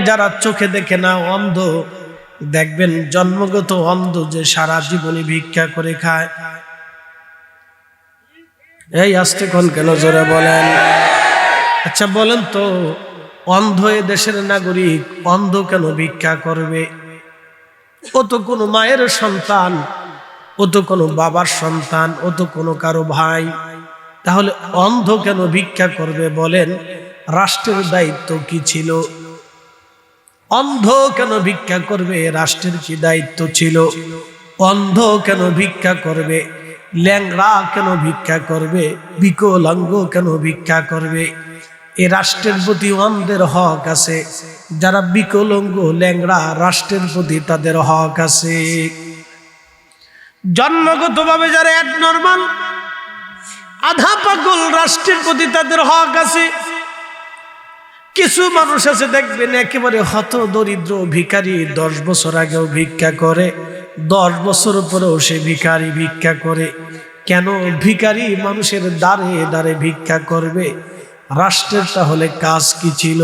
যারা চোখে দেখে না অন্ধ, দেখবেন জন্মগত অন্ধ যে সারা জীবনে ভিক্ষা করে খায়। এই আস্তে কোন কেন জোরে বলেন? আচ্ছা বলেন তো, অন্ধ এ দেশের নাগরিক, অন্ধ কেন ভিক্ষা করবে? ও তো কোনো মায়ের সন্তান, ও তো কোনো বাবার সন্তান, ও তো কোনো কারো ভাই। তাহলে অন্ধ কেন ভিক্ষা করবে বলেন? রাষ্ট্রের দায়িত্ব কি ছিল? অন্ধ কেন ভিক্ষা করবে? রাষ্ট্রের কি দায়িত্ব ছিল? অন্ধ কেন ভিক্ষা করবে? ল্যাংড়া কেন ভিক্ষা করবে? বিকলাঙ্গ কেন ভিক্ষা করবে? এ রাষ্ট্রের প্রতি অন্ধের হক আছে। যারা বিকলাঙ্গ ল্যাংড়া, রাষ্ট্রের প্রতি তাদের হক আছে। জন্মগতভাবে যারা অ্যাবনরমাল, আধা পাগল, রাষ্ট্রের প্রতি তাদের হক আছে। কিছু মানুষ আছে দেখবেন একেবারে হত দরিদ্র ভিখারি, 10 বছর আগেও ভিক্ষা করে, 10 বছর পরেও সে ভিখারি ভিক্ষা করে। কেন ভিখারি মানুষের দ্বারে দ্বারে ভিক্ষা করবে? রাষ্ট্রের তাহলে কাজ কি ছিল?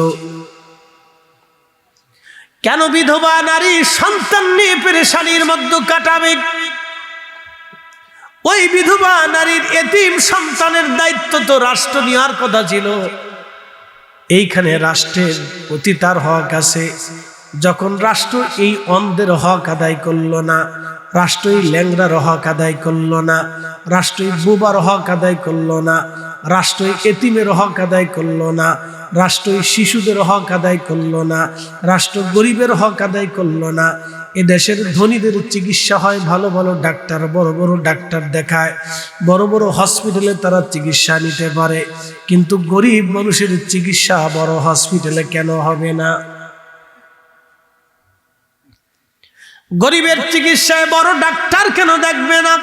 কেন বিধবা নারী সন্তান নিয়ে পেরেশানির মধ্যে কাটাবে? ওই বিধবা নারীর এতিম সন্তানের দায়িত্ব তো রাষ্ট্র নেওয়ার কথা ছিল। এইখানে রাষ্ট্রের প্রতি তার হক আছে। যখন রাষ্ট্র এই অন্ধের হক আদায় করলো না, রাষ্ট্র এই ল্যাংড়ার হক আদায় করলো না, রাষ্ট্র এই বুবার হক আদায় করলো না, রাষ্ট্র এই এতিমের হক আদায় করলো না, রাষ্ট্র এই শিশুদের হক আদায় করলো না, রাষ্ট্র গরিবের হক আদায় করলো না। এ দেশের ধনীদের চিকিৎসা হয়, ভালো ভালো ডাক্তার, বড় বড় ডাক্তার দেখায়, বড় বড় হসপিটালে তারা চিকিৎসা নিতে পারে। কিন্তু গরিব মানুষের চিকিৎসা বড় হসপিটালে কেন হবে না? গরিবের চিকিৎসায় বড় ডাক্তার কেন দেখবে না?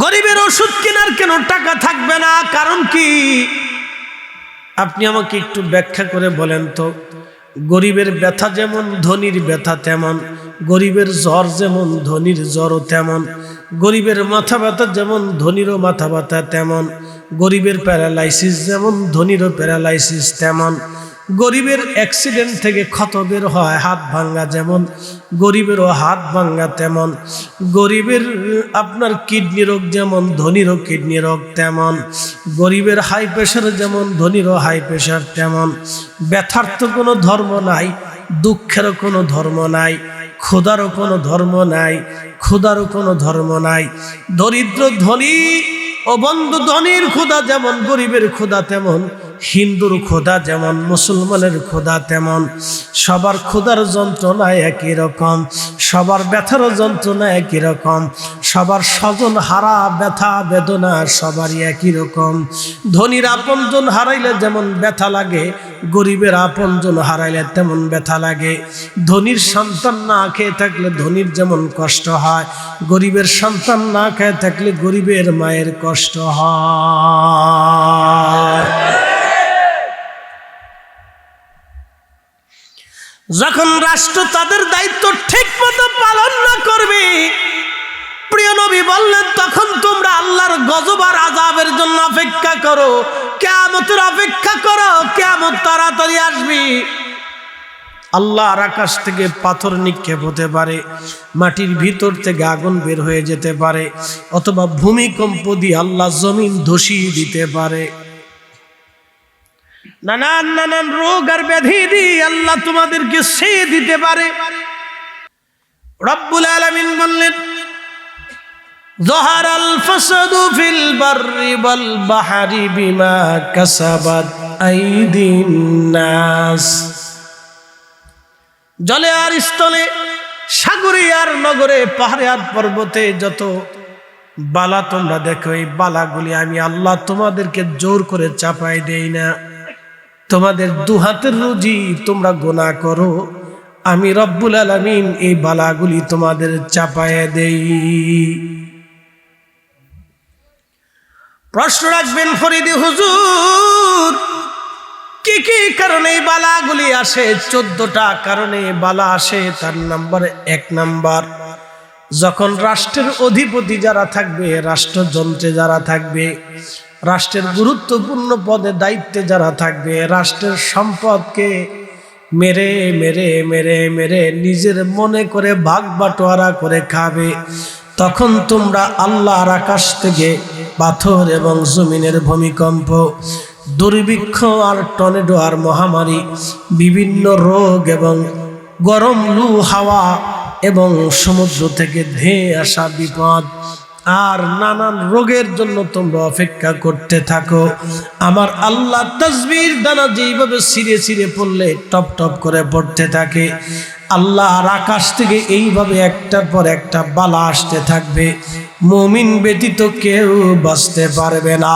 গরিবের ওষুধ কেনার কেন টাকা থাকবে না? কারণ কি? আপনি আমাকে একটু ব্যাখ্যা করে বলেন তো। গরিবের ব্যথা যেমন ধনীর ব্যথা তেমন, গরিবের জ্বর যেমন ধনীর জ্বরও তেমন, গরিবের মাথা ব্যথা যেমন ধনীরও মাথা ব্যথা তেমন, গরিবের প্যারালাইসিস যেমন ধনীরও প্যারালাইসিস তেমন, গরিবের অ্যাক্সিডেন্ট থেকে ক্ষত বের হয়, হাত ভাঙ্গা যেমন গরিবেরও হাত ভাঙ্গা তেমন, গরিবের আপনার কিডনি রোগ যেমন ধনীরও কিডনি রোগ তেমন, গরিবের হাই প্রেশার যেমন ধনীরও হাই প্রেশার তেমন। ব্যথার তো কোনো ধর্ম নাই, দুঃখেরও কোনো ধর্ম নাই, ক্ষুধারও কোনো ধর্ম নাই, ক্ষুধারও কোনো ধর্ম নাই। দরিদ্র ধনী ও বন্ধু, ধনীর ক্ষুধা যেমন গরিবের ক্ষুধা তেমন, হিন্দুর ক্ষুধা যেমন মুসলমানের ক্ষুধা তেমন। সবার ক্ষুধার যন্ত্রণা একই রকম, সবার ব্যথার যন্ত্রণা একই রকম, সবার স্বজন হারা ব্যথা বেদনা সবারই একই রকম। ধনীর আপনজন হারাইলে যেমন ব্যথা লাগে, গরিবের আপনজন হারাইলে তেমন ব্যথা লাগে। ধনীর সন্তান না খেয়ে থাকলে ধনীর যেমন কষ্ট হয়, গরিবের সন্তান না খেয়ে থাকলে গরিবের মায়ের কষ্ট হয়। যখন রাষ্ট্র তাদের দায়িত্ব ঠিক মতো পালন না করবে, প্রিয় নবী বললেন, তখন তোমরা আল্লাহর গজব আর আযাবের জন্য অপেক্ষা করো, কিয়ামতের অপেক্ষা করো। কিয়ামত তাড়াতাড়ি আসবে। আল্লাহর আকাশ থেকে পাথর নিক্ষেপ হতে পারে, মাটির ভিতর থেকে আগুন বের হয়ে যেতে পারে, অথবা ভূমিকম্প দিয়ে আল্লাহ জমিন ধসিয়ে দিতে পারে। নানান নানান রোগ আর ব্যাধি দিয়ে আল্লাহ তোমাদেরকে সে দিতে পারে। রব্বুল আলামিন বললেন, যাহারাল ফাসাদু ফিল বাররি ওয়াল বাহরি বিমা কাসাবাত আইদিন নাস। জলে আর স্থলে, সাগরে আর নগরে, পাহাড়ে আর পর্বতে যত বালা তোমরা দেখো, এই বালাগুলি আমি আল্লাহ তোমাদেরকে জোর করে চাপাই দেই না। তোমাদের দুহাতের রুজি তোমরা গুনাহ করো, আমি রব্বুল আলামিন এই বালাগুলি তোমাদের চাপায়ে দেই। প্রশ্ন রাখবেন ফরিদি হুজুর, কি কি কারণে এই বালাগুলি আসে? 14টা কারণে বালা আসে। তার নাম্বার 1 নাম্বার, যখন রাষ্ট্রের অধিপতি যারা থাকবে, রাষ্ট্রযন্ত্রে যারা থাকবে, রাষ্ট্রের গুরুত্বপূর্ণ পদে দায়িত্বে যারা থাকবে, রাষ্ট্রের সম্পদকে মেরে মেরে মেরে মেরে নিজের মনে করে ভাগ বাটোয়ারা করে খাবে, তখন তোমরা আল্লাহর আকাশ থেকে পাথর এবং জমিনের ভূমিকম্প, দুর্ভিক্ষ আর টর্নেডো আর মহামারী, বিভিন্ন রোগ এবং গরম লু হাওয়া এবং সমুদ্র থেকে ধেয়ে আসা বিপদ আর নানান রোগের জন্য তোমরা অপেক্ষা করতে থাকো। আমার আল্লাহ তাসবির দানা যেইভাবে ছিঁড়ে ছিঁড়ে পড়লে টপ টপ করে পড়তে থাকে, আল্লাহর আকাশ থেকে এইভাবে একটার পর একটা বালা আসতে থাকবে, মুমিন ব্যতীত কেউ বাঁচতে পারবে না।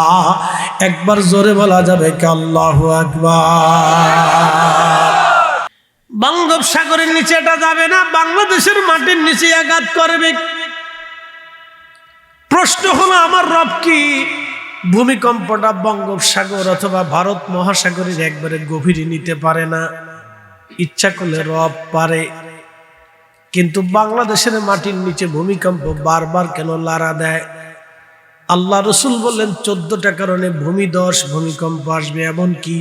একবার জোরে বলা যাবে কি আল্লাহু আকবার। বঙ্গোপসাগরের নিচে এটা যাবে না, বাংলাদেশের মাটির নিচে আঘাত করবে। প্রশ্ন হলো, আমার রব কি ভূমিকম্পটা বঙ্গোপসাগর অথবা ভারত মহাসাগরের একবারে গভীরে নিতে পারে না? ইচ্ছা করলে রব পারে, কিন্তু বাংলাদেশের মাটির নিচে ভূমিকম্প বারবার কেন লাড়া দেয়? আল্লাহ রসুল বললেন 14টা কারণে ভূমিধস ভূমিকম্প আসবে, এমনকি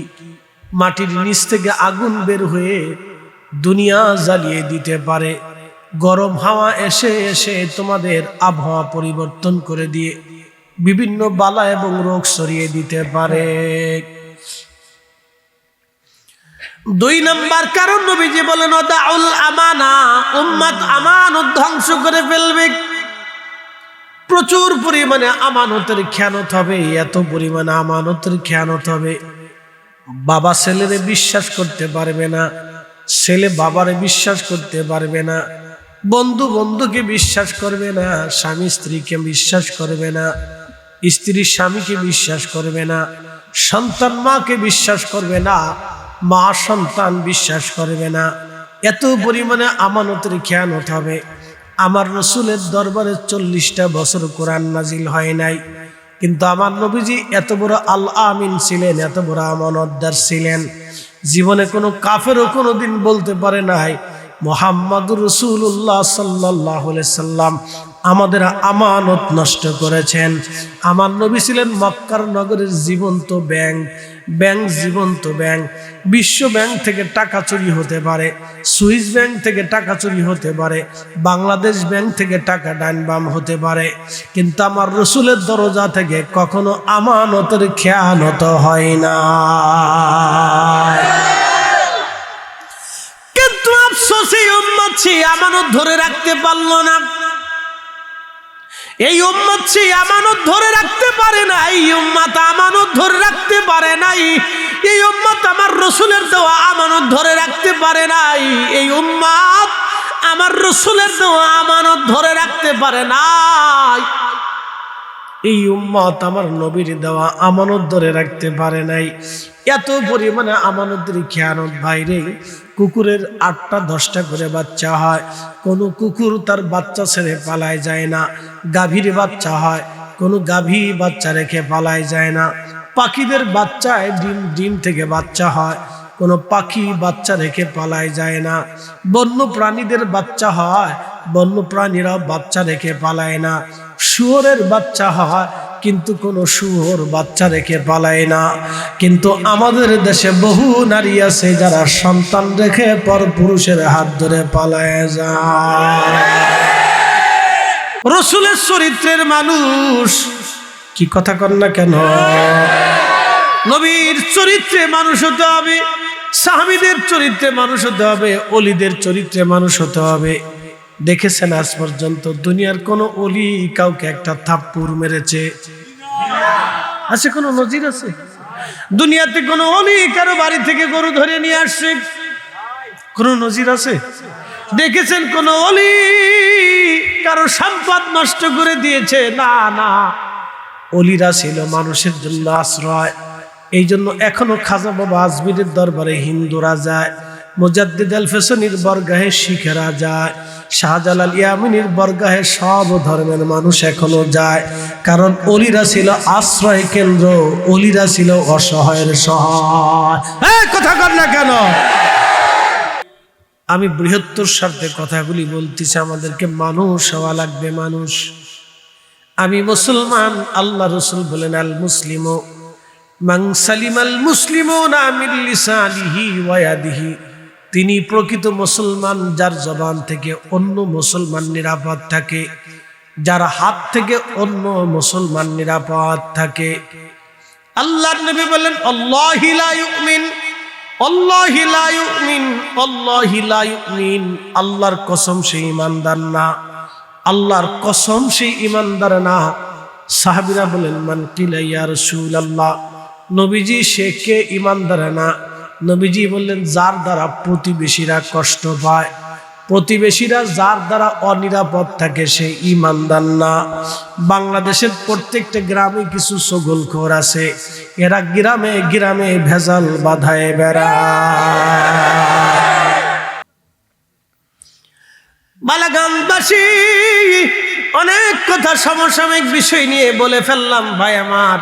মাটির নিচ থেকে আগুন বের হয়ে দুনিয়া জ্বালিয়ে দিতে পারে, গরম হাওয়া এসে এসে তোমাদের আবহাওয়া পরিবর্তন করে দিয়ে বিভিন্ন বালা এবং রোগ ছড়িয়ে দিতে পারে। 2 নম্বর কারণ নবীজি বলেন ওদাউল আমানা, উম্মত আমানত ধ্বংস করে ফেলবে। প্রচুর পরিমাণে আমানতের খেয়ানত হবে, এত পরিমাণে আমানতের খেয়ানত হবে, বাবা ছেলেরে বিশ্বাস করতে পারবে না, ছেলে বাবারে বিশ্বাস করতে পারবে না, বন্ধু বন্ধুকে বিশ্বাস করবে না, স্বামী স্ত্রীকে বিশ্বাস করবে না, স্ত্রী স্বামীকে বিশ্বাস করবে না, সন্তান মাকে বিশ্বাস করবে না, মা সন্তান বিশ্বাস করবে না। এত পরিমাণে আমানতের খেয়ানত হবে। আমার রসুলের দরবারে 40টা বছর কোরআন নাজিল হয় নাই, কিন্তু আমার নবীজি এত বড় আল আমিন ছিলেন, এত বড় আমানতদার ছিলেন, জীবনে কোনো কাফেরও কোনোদিন বলতে পারে নাই মুহাম্মাদুর রাসূলুল্লাহ সাল্লাল্লাহু আলাইহি সাল্লাম আমাদের আমানত নষ্ট করেছেন। আমার নবী ছিলেন মক্কার নগরের জীবন্ত ব্যাংক, জীবন্ত ব্যাংক। বিশ্ব ব্যাংক থেকে টাকা চুরি হতে পারে, সুইস ব্যাংক থেকে টাকা চুরি হতে পারে, বাংলাদেশ ব্যাংক থেকে টাকা ডান বাম হতে পারে, কিন্তু আমার রসুলের দরজা থেকে কখনো আমানতের খেয়ানত হয় না। কিন্তু আফসোস, এই উম্মত সেই আমানত ধরে রাখতে পারলো না। এই উম্মত সেই আমানত ধরে রাখতে পারে না, এই উম্মত আমানত ধরে রাখতে পারে নাই, এই উম্মত আমার রসুলের দেওয়া আমানত ধরে রাখতে পারে নাই, এই উম্মত আমার রসুলের দেওয়া আমানত ধরে রাখতে পারে নাই, এই উম্মত আমার নবীর দেওয়া আমানত ধরে রাখতে পারে নাই। এত পরিমাণে আমানতের খেয়ানত বাইরে। কুকুরের 8টা 10টা করে বাচ্চা হয়, কোনো কুকুর তার বাচ্চা ছেড়ে পালায় যায় না। গাভীর বাচ্চা হয়, কোনো গাভী বাচ্চা রেখে পালায় যায় না। পাখিদের বাচ্চায় ডিম থেকে বাচ্চা হয়, কোনো পাখি বাচ্চা রেখে পালায় যায় না। বন্য প্রাণীদের বাচ্চা হয়, বন্য প্রাণীরাও বাচ্চা রেখে পালায় না। শুয়োরের বাচ্চা হয়, কিন্তু কোনো শুয়োর বাচ্চা রেখে পালায় না। কিন্তু আমাদের দেশে বহু নারী আছে যারা সন্তান রেখে পর পুরুষের হাত ধরে পালায় যায়। রসুলের চরিত্রের মানুষ, কি কথা কন না কেন? নবীর চরিত্রে মানুষ হতে হবে, সাহাবীদের চরিত্রে মানুষ হতে হবে, ওলিদের চরিত্রে মানুষ হতে হবে। দেখেছেন আজ পর্যন্ত দুনিয়ার কোন ওলি কাউকে একটা থাপ্পড় মেরেছে? আছে কোন নজির আছে? দুনিয়াতে কোন ওলি কারো বাড়ি থেকে গরু ধরে নিয়ে আসছে? কোন নজির আছে? দেখেছেন কোন ওলি কারো সম্পদ নষ্ট করে দিয়েছে? না না, ওলিরা ছিল মানুষের জন্য আশ্রয়। এই জন্য এখনো খাজা বাবা আজমিরের দরবারে হিন্দুরা যায়, মুজাদ্দিদ আল ফেসানির বরগাহে শিখেরা যায়, শাহজালাল ইয়ামিনীর বরগাহে সব ধর্মের মানুষ এখনো যায়। কারণ ওলিরা ছিল আশ্রয় কেন্দ্র, ওলিরা ছিল অসহায়ের সহায়। কথা কর না কেন? আমি বৃহত্তর স্বার্থে কথাগুলি বলতেছি, আমাদেরকে মানুষ হওয়া লাগবে, মানুষ। আমি মুসলমান, আল্লাহ রাসূল বলেন আল মুসলিমু মান সালিমাল মুসলিমুনা মিন লিসানিহি ওয়া ইয়াদিহি, তিনি প্রকৃত মুসলমান যার জবান থেকে অন্য মুসলমান নিরাপদ থাকে, যার হাত থেকে অন্য মুসলমান নিরাপদ থাকে। আল্লাহর নবী বলেন আল্লাহি লা ইউমিন, আল্লাহি লা ইউমিন, আল্লাহি লা ইউমিন, আল্লাহর কসম সে ঈমানদার না, আল্লাহর কসম সে ঈমানদার না। সাহাবীরা বলেন মান কিলা ইয়া রাসূলুল্লাহ, নবীজি সে কে ঈমানদার না? নবীজি বললেন যার দ্বারা প্রতিবেশীরা কষ্ট পায়, প্রতিবেশীরা যার দ্বারা অনিরাপদ থাকে সে ঈমানদার না। বাংলাদেশের প্রত্যেকটা গ্রামে কিছু ছগলখোর আছে, এরা গ্রামে গ্রামে ভেজাল বাঁধায় বেড়ায়। বালাগানবাসী অনেক কথা সমসাময়িক বিষয় নিয়ে বলে ফেললাম ভাই আমার।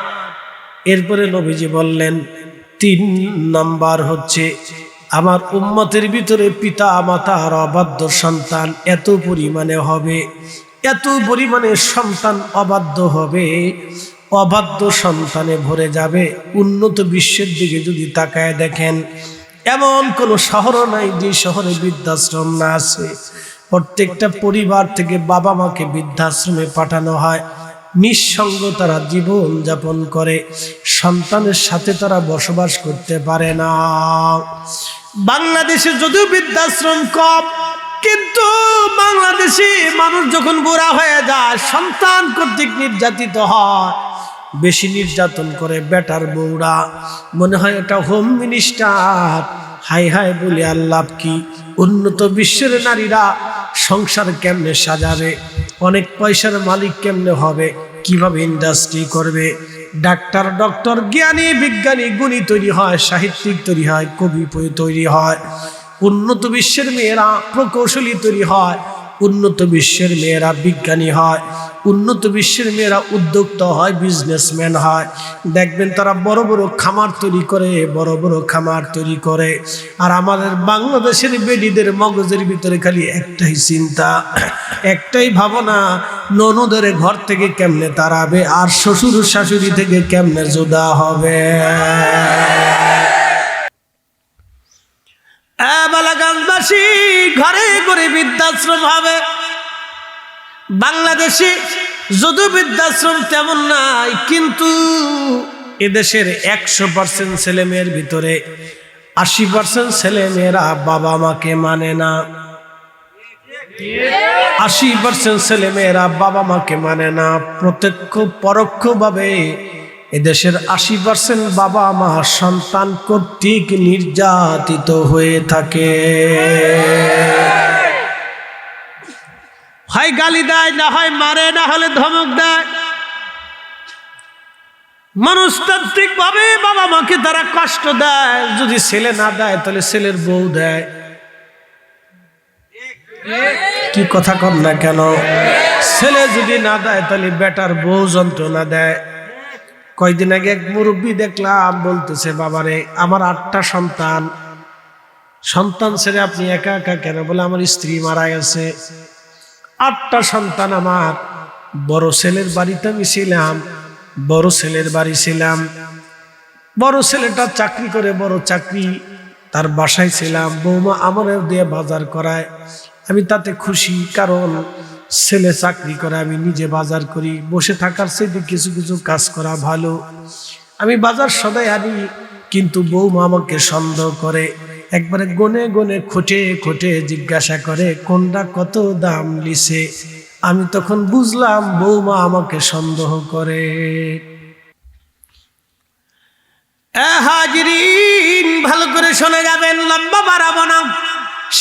এরপরে নবীজি বললেন 3 নাম্বার হচ্ছে আমার উম্মতের ভিতরে পিতা মাতার অবাধ্য সন্তান এত পরিমাণে হবে, এত পরিমাণে সন্তান অবাধ্য হবে, অবাধ্য সন্তানে ভরে যাবে। উন্নত বিশ্বের দিকে যদি তাকায় দেখেন, এমন কোনো শহরও নাই যে শহরে বৃদ্ধাশ্রম না আছে। প্রত্যেকটা পরিবার থেকে বাবা মাকে বৃদ্ধাশ্রমে পাঠানো হয়, নিঃসঙ্গ তারা জীবন যাপন করে, সন্তানের সাথে তারা বসবাস করতে পারে না। বাংলাদেশে যদিও বৃদ্ধাশ্রম কম, কিন্তু বাংলাদেশে মানুষ যখন বুড়া হয়ে যায় সন্তান কর্তৃক নির্যাতিত হয়, বেশি নির্যাতন করে বেটার বউরা, মনে হয় এটা হোম মিনিস্টার। হাই হাই বলে আল্লাহ কি, উন্নত বিশ্বের নারীরা সংসার কেমনে সাজাবে, অনেক পয়সার মালিক কেমনে হবে, কিভাবে ইন্ডাস্ট্রি করবে, ডাক্তার ডক্টর জ্ঞানী বিজ্ঞানী গুণী তৈরি হয়, সাহিত্যিক তৈরি হয়, কবি তৈরি হয়। উন্নত বিশ্বের মেয়েরা প্রকৌশলী তৈরি হয়, উন্নত বিশ্বের মেয়েরা বিজ্ঞানী হয়, উন্নত বিশ্বের মেয়েরা উদ্যোক্তা হয়, বিজনেসম্যান হয়। দেখবেন তারা বড় বড় খামার তৈরি করে, বড় বড় খামার তৈরি করে। আর আমাদের বাংলাদেশের বেডিদের মগজের ভিতরে খালি একটাই চিন্তা, একটাই ভাবনা, ননদের ঘর থেকে কেমনে তাড়াবে আর শ্বশুর শাশুড়ি থেকে কেমনে জুদা হবে। বালাগানবাসী ঘরে ঘরে বৃদ্ধাশ্রম হবে। বাংলাদেশে যদিও বৃদ্ধাশ্রম তেমন নাই, কিন্তু এদেশের 100% ছেলে মেয়ের ভিতরে 80% ছেলে মেয়েরা বাবা মাকে মানে না। 80% ছেলে মেয়েরা বাবা মাকে মানে না। প্রত্যক্ষ পরোক্ষভাবে এদেশের 80% বাবা মা সন্তান কর্তৃক নির্যাতিত হয়ে থাকে। হয় গালি দেয়, না হয় মারে, না হলে ধমক দেয়। মনস্তাত্ত্বিক ভাবে বাবা মাকে তারা কষ্ট দেয়। যদি ছেলে না দেয় তাহলে ছেলের বউ দেয়। কি কথা কন না কেন? ছেলে যদি না দেয় তাহলে বেটার বউ যন্ত্রণা দেয়। কয়দিন আগে এক মুরব্বী দেখলাম বলতেছে, বাবারে আমার 8টা সন্তান, সন্তান ছেড়ে আপনি একা একা কেন? বলে আমার স্ত্রী মারা গেছে। 8টা সন্তান আমার। বড় ছেলের বাড়িতে আমি ছিলাম, বড় ছেলের বাড়ি ছিলাম। বড় ছেলেটা চাকরি করে, বড় চাকরি, তার বাসায় ছিলাম। বৌমা আমারও দিয়ে বাজার করায়, আমি তাতে খুশি, কারণ ছেলে চাকরি করে, আমি নিজে বাজার করি। বসে থাকার চেয়ে কিছু কিছু কাজ করা ভালো। আমি বাজার সদাই আনি, কিন্তু বৌমা আমাকে সন্দেহ করে। একবারে গনে গনে খোঁটে খোঁটে জিজ্ঞাসা করে কোনটা কত দাম লিছে। আমি তখন বুঝলাম বৌমা আমাকে সন্দেহ করে। হাজিরিন, ভালো করে শুনে যাবেন, লম্বা বাড়াবো না,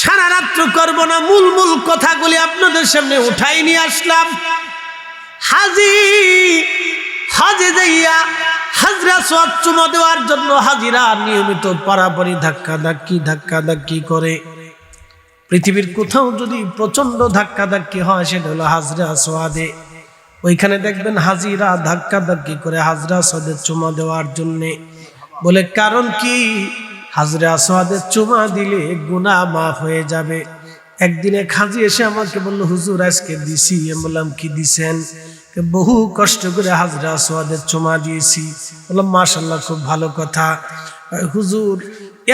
সারা রাত্র করবো না, মূল মূল কথাগুলি আপনাদের সামনে উঠাই নিয়ে আসলাম। হাজে যাইয়া হাজরা সোয়াব চুমা দেওয়ার জন্য হাজিরা নিয়মিত পারাপারি ধাক্কাধাক্কি করে। পৃথিবীর কোথাও যদি প্রচন্ড ধাক্কাধাক্কি হয় সেটা হলো হাজরা সোয়াদে। ওইখানে দেখবেন হাজিরা ধাক্কাধাক্কি করে হাজরা সোয়াদে চুমা দেওয়ার জন্যে। বলে কারণ কি? হাজরে আসওয়াদের চুমা দিলে গুনাহ মাফ হয়ে যাবে। একদিনে খাজি এসে আমাকে বলল, হুজুর আজকে দিছি। আমি বললাম, কি দিছেন? বহু কষ্ট করে হাজরে আসওয়াদের চুমা দিয়েছি। বললাম, মাশাআল্লাহ, খুব ভালো কথা। হুজুর,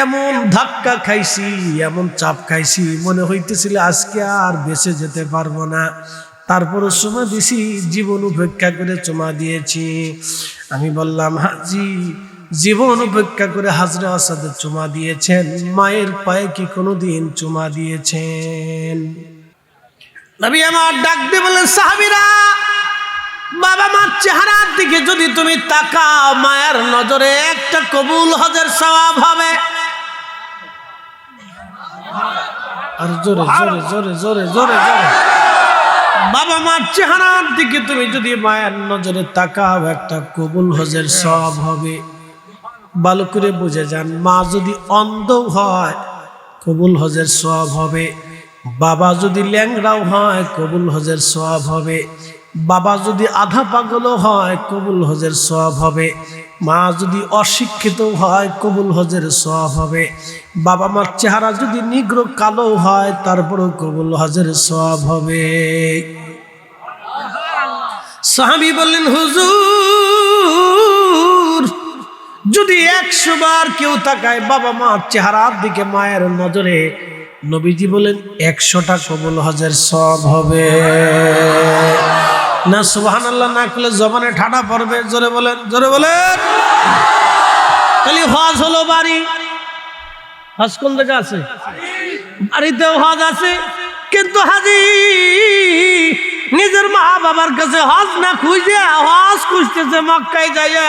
এমন ধাক্কা খাইছি, এমন চাপ খাইছি, মনে হইতেছিল আজকে আর বেঁচে যেতে পারবো না। তারপরও চুমা দিছি, জীবন উপেক্ষা করে চুমা দিয়েছি। আমি বললাম, হাজি, জীবন উপেক্ষা করে হাজরে আসওয়াদের চুমা দিয়েছেন, মায়ের পায়ে কি কোনোদিন চুমা দিয়েছেন? নবী আমার ডাক দিয়ে বললেন, সাহাবীরা, বাবা মার চেহারার দিকে যদি তুমি তাকাও, মায়ের নজরে একটা কবুল হজের সওয়াব হবে। আর জোরে জোরে জোরে জোরে জোরে জোরে, বাবা মার চেহারার দিকে তুমি যদি মায়ের নজরে তাকাও, একটা কবুল হজের সওয়াব হবে। ভালো করে বুঝে যান, মা যদি অন্ধ হয় কবুল হজের সওয়াব হবে, বাবা যদি ল্যাংড়াও হয় কবুল হজের সওয়াব হবে, বাবা যদি আধা পাগল হয় কবুল হজের সওয়াব হবে, মা যদি অশিক্ষিত হয় কবুল হজের সওয়াব হবে, বাবা মার চেহারা যদি নিগ্র কালো হয় তারপরেও কবুল হজের সওয়াব হবে। সাহাবী বললেন, হুজুর, যদি 100 বার কেউ তাকায় বাবা মার চেহারার দিকে মায়ের নজরে, নবীজি বলেন 100টা কবুল হজের সওয়াব হবে। না সুবহানাল্লাহ না করলে জবানে ঠাডা পড়বে। জোরে বলেন, জোরে বলেন। খালি হজ হলো বাড়ি, হজ কোন জায়গা আছে? বাড়িতেও হজ আছে, কিন্তু হাজি নিজের মা বাবার কাছে হজ না খুঁজে হজ খুঁজতেছে মক্কায় যাইয়া।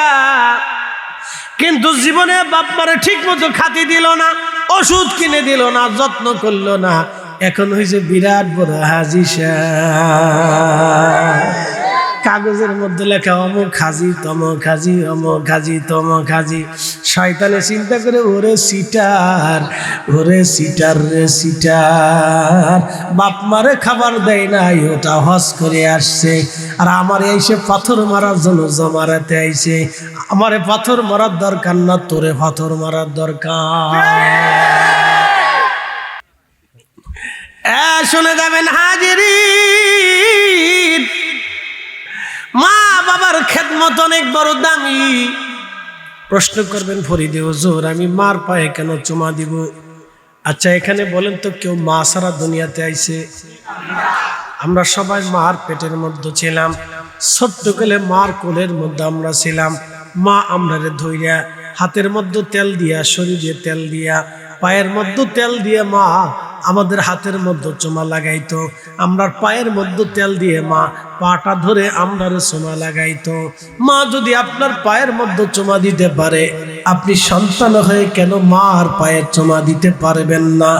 কিন্তু জীবনে বাপ মারে ঠিক মতো খাতি দিল না, ওষুধ কিনে দিল না, যত্ন করলো না। এখন হয়েছে বিরাট বড় হাজি সাহেব। কাগজের মধ্যে লেখা অমুক হাজি, তমক হাজি, অমুক হাজি, তমক হাজি। শয়তানে চিন্তা করে, ওরে সিটার, ওরে সিটার রে সিটার, বাপ মারে খাবার দেয় নাই, ওটা হজ করে আসছে। আর আমার এসে পাথর মারার জন্য জমারাতে আইছে। আমারে পাথর মারার দরকার না, তোরে পাথর মারার দরকার। শুনে যাবেন হাজিরিন, মা বাবার খেদমত অনেক বড় দামি। প্রশ্ন করবেন, ফরিদে হুজুর, আমি মার পায়ে কেন চুমা দিব? আচ্ছা এখানে বলেন তো, কেউ মা সারা দুনিয়াতে আইছে? আমরা সবাই মার পেটের মধ্যে ছিলাম, ছোট্ট কালে মার কোলের মধ্যে আমরা ছিলাম। মা আমরারে ধইরা হাতের মধ্যে তেল দিয়া, শরীরে তেল দিয়া, পায়ের মধ্যে তেল দিয়ে মা আমাদের হাতের মধ্যে চুমা লাগাইতো। আমরার পায়ের মধ্যে তেল দিয়ে মা পাটা ধরে আমরারে চুমা লাগাইতো। মা যদি আপনার পায়ের মধ্যে চুমা দিতে পারে, আপনি সন্তান হয়ে কেন মার পায়ের চুমা দিতে পারবেন না?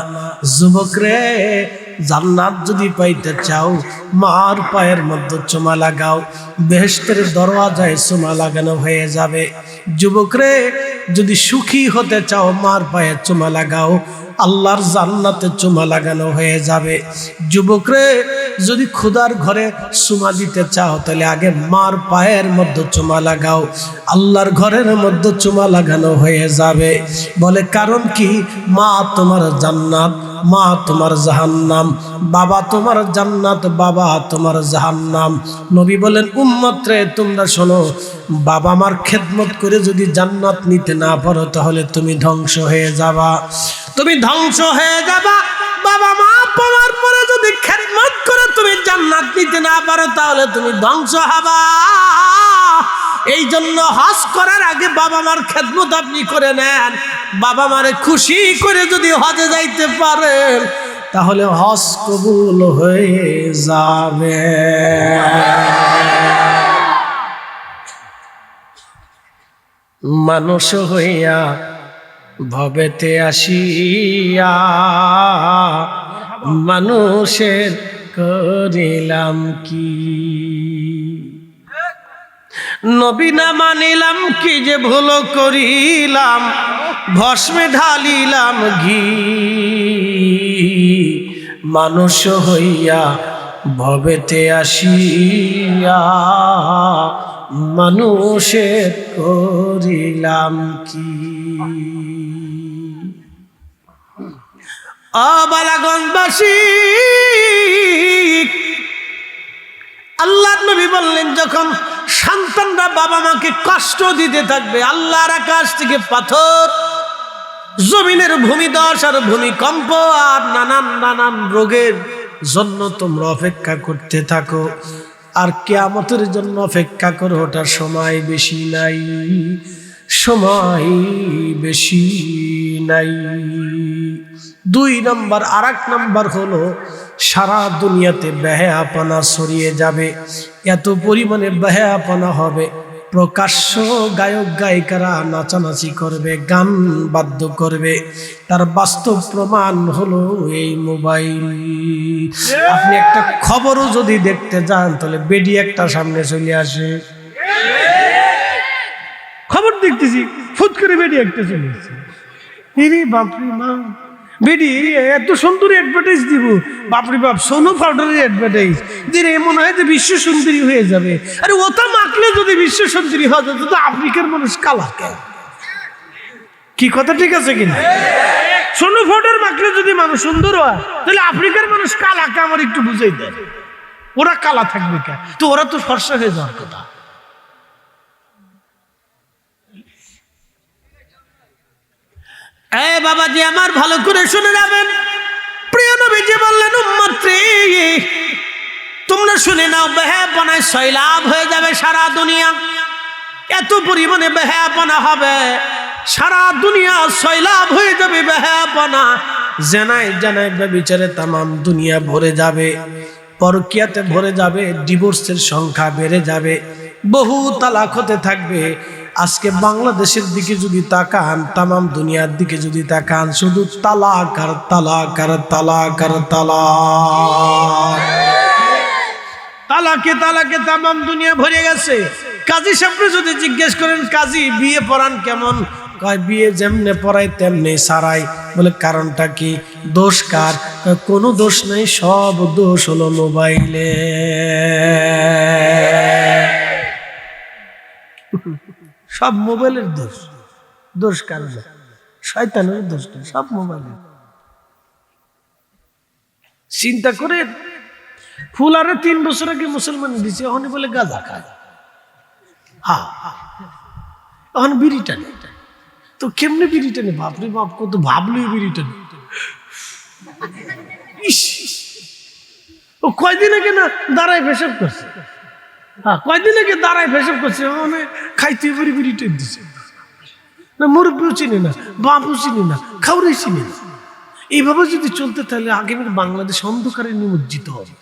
যুবক রে, জান্নাত যদি পাইতে চাও, মার পায়ের মধ্যে চুমা লাগাও, বেহেশতের দরওয়াজায় চুমা লাগানো হয়ে যাবে। যুবক রে, যদি সুখী হতে চাও, মার পায়ে চুমা লাগাও, আল্লাহর জান্নাতে চুমা লাগানো হয়ে যাবে। যুবক রে, যদি খোদার ঘরে চুমা দিতে চাও, তাহলে আগে মার পায়ের মধ্যে চুমা লাগাও, আল্লাহর ঘরের মধ্যে চুমা লাগানো হয়ে যাবে। বলে কারণ কি? মা তোমার জান্নাত, মা তোমার জাহান্নাম, বাবা তোমার জান্নাত, বাবা তোমার জাহান্নাম। নবী বলেন, উম্মত রে তোমরা শোনো, বাবা মার খেদমত করে যদি জান্নাত নিতে না পারো, তাহলে তুমি ধ্বংস হয়ে যাবা, তুমি ধ্বংস হয়ে যাবা। বাবা মা পাওয়ার পরে যদি খেদমত করে তুমি জান্নাত নিতে না পারো, তাহলে তুমি ধ্বংস হবা। এই জন্য হজ করার আগে বাবা মার খেদমত আপনি করে নেন। বাবা মারে খুশি করে যদি হজে যাইতে পারেন, তাহলে হজ কবুল হয়ে যাবে। মানুষ হইয়া ভবেতে আসিয়া, মানুষের করিলাম কি? নবী না মানিলাম কি যে ভুল করিলাম, ভস্মে ঢালিলাম ঘি। মানুষ হইয়া ভবেতে আসিয়া, মানুষের করিলাম কি? বালাগঞ্জবাসী, আল্লাহর নবী বললেন যখন সন্তানরা বাবা মাকে কষ্ট দিতে থাকবে, আল্লাহর আকাশ থেকে পাথর, জমিনের ভূমিধস আর ভূমিকম্প আর নানান রোগের জন্য তোমরা অপেক্ষা করতে থাকো, আর কিয়ামতের জন্য অপেক্ষা করো। ওটার সময় বেশি নাই, সময় বেশি নাই। 2 নম্বর। আর 1 নম্বর হলো সারা দুনিয়াতে বেহায়াপনা ছড়িয়ে যাবে, এত পরিমাণে বেহায়াপনা হবে, প্রকাশ্য গায়ক গায়িকারা নাচানাচি করবে, গান বাদ্য করবে। তার বাস্তব প্রমাণ হলো এই মোবাইল। আপনি একটা খবরও যদি দেখতে যান তাহলে বেডি একটা সামনে চলে আসে, খবর দেখতেছি ফুট করে বেডি একটা চলে আসে। বাপরে মা, বেডি এত সুন্দর অ্যাডভার্টাইজ দিব, বাপরে বাপ, সোনু পাউডারের অ্যাডভার্টাইজ দিলে মনে হয় যে বিশ্ব সুন্দরী হয়ে যাবে। আরে ওটা মাখলে যদি বিশ্ব সুন্দরী হয়ে যেত তো আফ্রিকার মানুষ কালা কেন? কি কথা ঠিক আছে কিনা? সোনু পাউডার মাখলে যদি মানুষ সুন্দর হয় তাহলে আফ্রিকার মানুষ কালা কে? আমার একটু বুঝাই দেয়, ওরা কালা থাকবে কে? তো ওরা তো ফর্সা হয়ে যাওয়ার কথা। বাবাজি আমার, ভালো করে শুনে যাবেন। প্রিয় নবীজি বললেন, উম্মত রে তোমরা শুনে নাও, বেহায়াপনায় সয়লাব হয়ে যাবে সারা দুনিয়া। এত পরিমাণে বেহায়াপনা হবে, সারা দুনিয়া সয়লাব হয়ে যাবে বেহায়াপনা। জেনায় জেনায় ব্যভিচারে তামাম দুনিয়া ভরে যাবে, পরকীয়াতে ভরে যাবে, ডিভোর্সের সংখ্যা বেড়ে যাবে, বহু তালাক হতে থাকবে। আজকে বাংলাদেশের দিকে যদি তাকান, তামাম দুনিয়ার দিকে যদি তাকান, শুধু তালাক আর তালাক আর তালাক আর তালাক, তালাকে তালাকে তামাম দুনিয়া ভরে গেছে। কাজী সাহেবকে যদি জিজ্ঞেস করেন, কাজী বিয়ে পড়ান কেমন? কয় বিয়ে যেমনে পড়ায় তেমনি সারাই। বলে কারণটা কি? দোষ কার? কোনো দোষ নেই, সব দোষ হলো মোবাইলে। সব মোবাইলের দোষ। দোষ কার? শয়তানের দোষ না, সব মোবাইলের। চিন্তা করে, ফুলারে 3 বছর আগে মুসলমান দিছে, এখন বলে গাঁজা খায়। হ্যাঁ, এখন বিড়ি টানে। তো কেমনে বিড়ি টানে? বাপরে বাপ, কত ভাবলই বিড়ি টানে। ও কয়দিন আগে না দাঁড়ায় পেশাব করছে। হ্যাঁ, কয়দিন আগে দাঁড়ায় পেশাব করছে, মানে খাইতে পারি বিড়ি টেন দিছে না। মুরব্বীও চিনি না, বাপও চিনি না, খাওয়ারই চিনি না। এইভাবে যদি চলতে তাহলে আগামী বাংলাদেশ অন্ধকারে নিমজ্জিত হবে,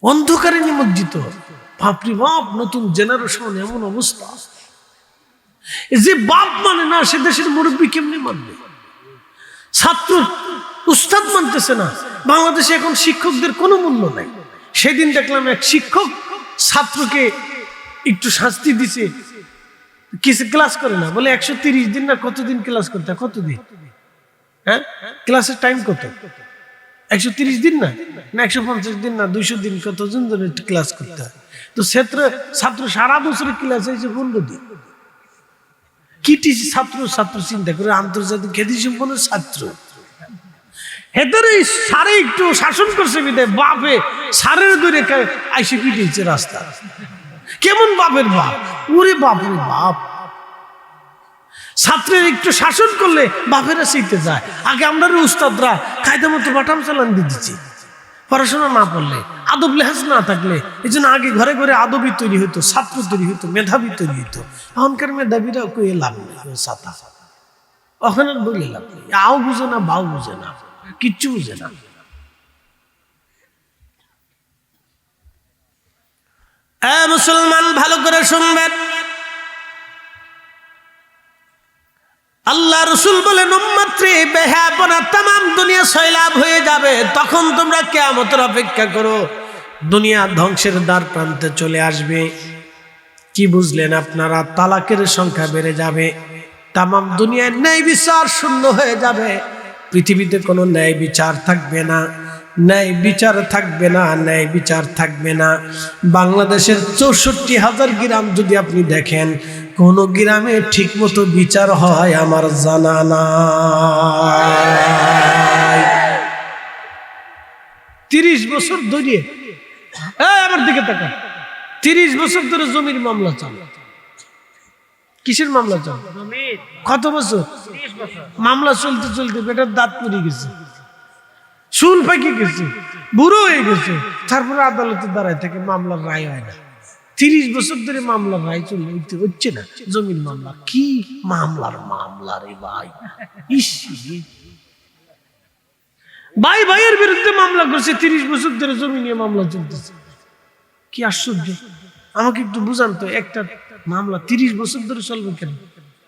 অন্ধকারে নিমজ্জিত হবে। বাপরে বাপ, নতুন জেনারেশন এমন অবস্থা। যে বাপ মানে না, সে দেশের মুরব্বী কেমনি মানবে? ছাত্র উস্তাদ মানতেছে না। বাংলাদেশে এখন শিক্ষকদের কোনো মূল্য নাই। সেদিন দেখলাম এক শিক্ষক ছাত্রকে একটু শাস্তি দিছে, কিছু ক্লাস করে না বলে 130 দিন না কতদিন ক্লাস করতে? কতদিন? হ্যাঁ, ক্লাসের টাইম কত? 130 দিন না 150 দিন না 200 দিন, কতজন ধরে ক্লাস করতে হয়? তো ছাত্র সারা বছরের ক্লাস হয়েছে 15 দিন। কি ছাত্র চিন্তা করে, আন্তর্জাতিক খ্যাতি সম্পন্ন ছাত্র। হেতারে সারে একটু শাসন করছে বিদে বাপে সারের দূরে আইসে পিটিয়েছে রাস্তা। কেমন বাপের বাপ? ওরে বাপরে বাপ। ছাত্রের একটু শাসন করলে বাপেরা শিখতে যায়। আগে আমরা উস্তাদরা কায়দা মতো বাটাম চালান দিয়ে দিচ্ছি। পড়াশোনা না পড়লে, আদব লেহাজ না থাকলে, এই জন্য আগে ঘরে ঘরে আদবই তৈরি হইতো, ছাত্র তৈরি হইতো, মেধাবী তৈরি হইতো। এখনকার মেধাবীরা কই লাভ নেই, ছাতা ওখানে বলে লাভ নেই। আও বুঝে না, বাও বুঝে না, কিচ্ছু বুঝে না। মুসলমান ভালো করে শুনবেন, আল্লাহ রসুল বলেন, উম্মত রে বেহায়াপনা তামাম দুনিয়া সয়লাব হয়ে যাবে। তখন তোমরা কিয়ামতের অপেক্ষা করো, দুনিয়া ধ্বংসের দ্বার প্রান্তে চলে আসবে। কি বুঝলেন আপনারা? তালাকের সংখ্যা বেড়ে যাবে, তামাম দুনিয়ায় ন্যায় বিচার শূন্য হয়ে যাবে। পৃথিবীতে কোনো ন্যায় বিচার থাকবে না, ন্যায় বিচার থাকবে না, ন্যায় বিচার থাকবে না। বাংলাদেশের 64,000 গ্রাম যদি আপনি দেখেন, কোন গ্রামে ঠিক মতো বিচার হয় আমার জানা নাই। 30 বছর ধরে আমার দিকে তাকা, 30 বছর ধরে জমির মামলা চলে। কিসের মামলা চলে? কত বছর? মামলা চলতে চলতে বেটার দাঁত পড়ে গেছে, চুল পাকে গেছে, বুড়ো হয়ে গেছে, তারপরে আদালতে দাঁড়ায় থেকে মামলার রায় হয় না। 30 বছর ধরে মামলার রায় চলতে হচ্ছে না। জমির মামলা কি মামলা রে ভাই। ভাই ভাইয়ের বিরুদ্ধে মামলা করছে, 30 বছর ধরে জমি নিয়ে মামলা চলতেছে। কি আশ্চর্য! আমাকে একটু বুঝান তো, একটা মামলা 30 বছর ধরে চলবে কেন?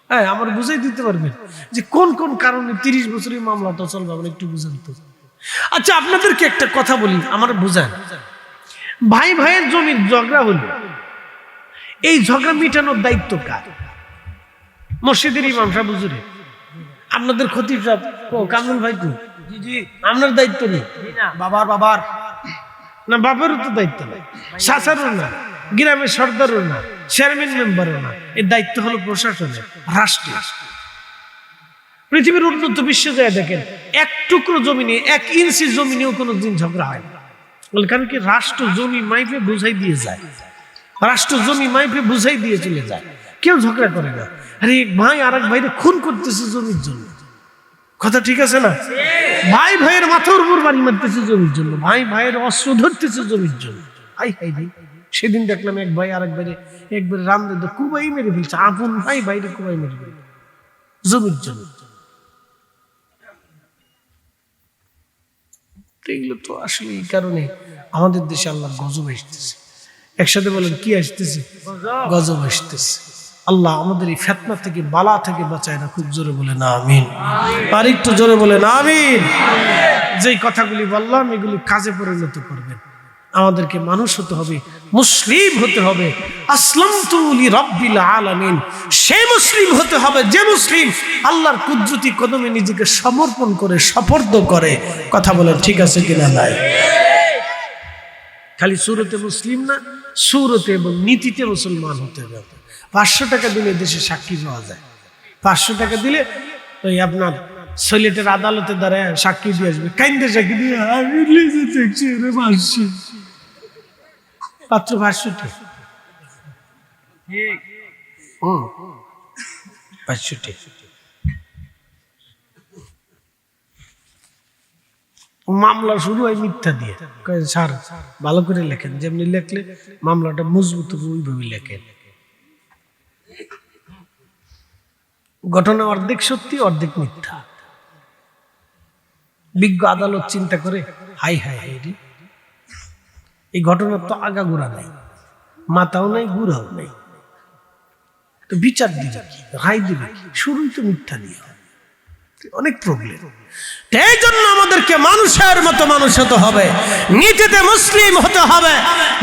হ্যাঁ, আমার বুঝাই দিতে পারবেন যে কোন কোন কারণে 30 বছরের মামলাটা চলবে? আমার একটু বুঝান তো। আচ্ছা, আপনাদেরকে একটা কথা বলি, আমার বুঝান। ভাই ভাইয়ের জমির ঝগড়া হলো, এই ঝগড়া মিটানোর দায়িত্ব কার? মসজিদের ইমাম সাহেব, হুজুরে? আপনাদের খতিব সাহেব কামরুল ভাই তো? জি, আপনার দায়িত্ব নেই? বাবার না, বাপেরও তো দায়িত্ব নেই, চাচারও না, গ্রামের সর্দারও না, চেয়ারম্যান মেম্বারও না। এর দায়িত্ব হলো প্রশাসনের, রাষ্ট্রের। পৃথিবীর উন্নত বিশ্বে যায় দেখেন, এক টুকরো জমি নিয়ে, 1 ইঞ্চি জমি নিয়েও কোনো দিন ঝগড়া হয় না। কারণ কি? রাষ্ট্র জমি মাইপে বুঝাই দিয়ে যায়, রাষ্ট্র জমি মাইপে বুঝাই দিয়ে চলে যায়, কেউ ঝগড়া করে না। আরে এক ভাই আর এক ভাইরে খুন করতেছে জমির জন্য, কথা ঠিক আছে না? ভাই ভাইয়ের মাথার উপর বাড়ি মারতেছে জমির জন্য, ভাই ভাইয়ের অস্ত্র ধরতেছে জমির জন্য। হাই হাই রে! সেদিন দেখলাম এক ভাই আর এক ভাইরে একবারে রামদে কুবাই মেরে ফেলছে, আপন ভাই ভাইরে কুবাই মেরে ফেলছে জমির জন্য। এগুলো তো আসলে এই কারণে আমাদের দেশে আল্লাহর গজব আসতেছে। একসাথে বলেন, কি আসতেছে? গজব আসতেছে। আল্লাহ আমাদের এই ফিতনা থেকে, বালা থেকে বাঁচায় না। খুব জোরে বলেন আমিন। আর একটু জোরে বলেন আমিন। যেই কথাগুলি বললাম এগুলি কাজে পরিণত করবেন। আমাদেরকে মানুষ হতে হবে, মুসলিম হতে হবে। আসলামতু লিরাব্বিল আলামিন, সেই মুসলিম হতে হবে যে মুসলিম আল্লাহর কুদরতি কদমে নিজেকে সমর্পণ করে, সপর্দ করে। কথা বলেন ঠিক আছে কিনা? নাই, খালি সুরতে মুসলিম না, সুরতে এবং নীতিতে মুসলমান হতে হবে। 500 টাকা দিলে দেশে সাক্ষী পাওয়া যায়। 500 টাকা দিলে ওই আপনার সিলেটের আদালতে দাঁড়ায় সাক্ষী দিয়ে আসবে, কাইন্দে সাক্ষী দিয়ে, আমি নিজে দেখছি রে মাসি, মাত্র 500 টাকা। 500 টাকা মামলা শুরু হয় মিথ্যা দিয়ে। স্যার ভালো করে লেখেন, যেমনি লেখলে মামলাটা মজবুত হবে ওইভাবে লেখেন। ঘটনা অর্ধেক সত্যি, অর্ধেক মিথ্যা। বিজ্ঞ আদালত চিন্তা করে, হাই হাই হাই রে, এই ঘটনার তো আগা গোড়া নাই, মাথাও নাই, গুড়াও নাই, তো বিচার দিবে কি, রায় দিবে কি? শুরুই তো মিথ্যা দিয়ে। অনেক প্রবলেম। এই জন্য আমাদেরকে মানুষের মতো মানুষ হতে হবে, নীতিতে মুসলিম হতে হবে,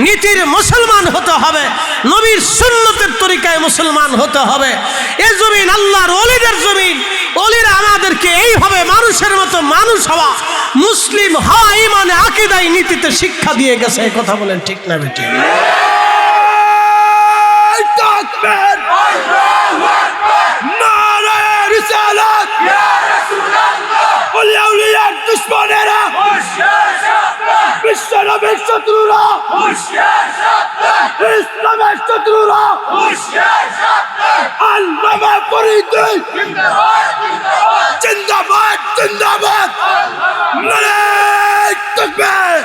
নীতির মুসলমান হতে হবে, নবীর সুন্নতের তরিকায় মুসলমান হতে হবে। এই জমিন আল্লাহর ওলিদের জমিন, ওলিরা আমাদেরকে এইভাবে মানুষের মতো মানুষ হওয়া, মুসলিম হওয়া, ইমানে আকীদায় নীতিতে শিক্ষা দিয়ে গেছে। এই কথা বলেন ঠিক না বেটি? দুশ্মনেরা বিশ্বনবীর শত্রুরা, ইসলামের শত্রুরা, আল্লামা ফরিদি জিন্দাবাদ, জিন্দাবাদ, নারে তাকবীর।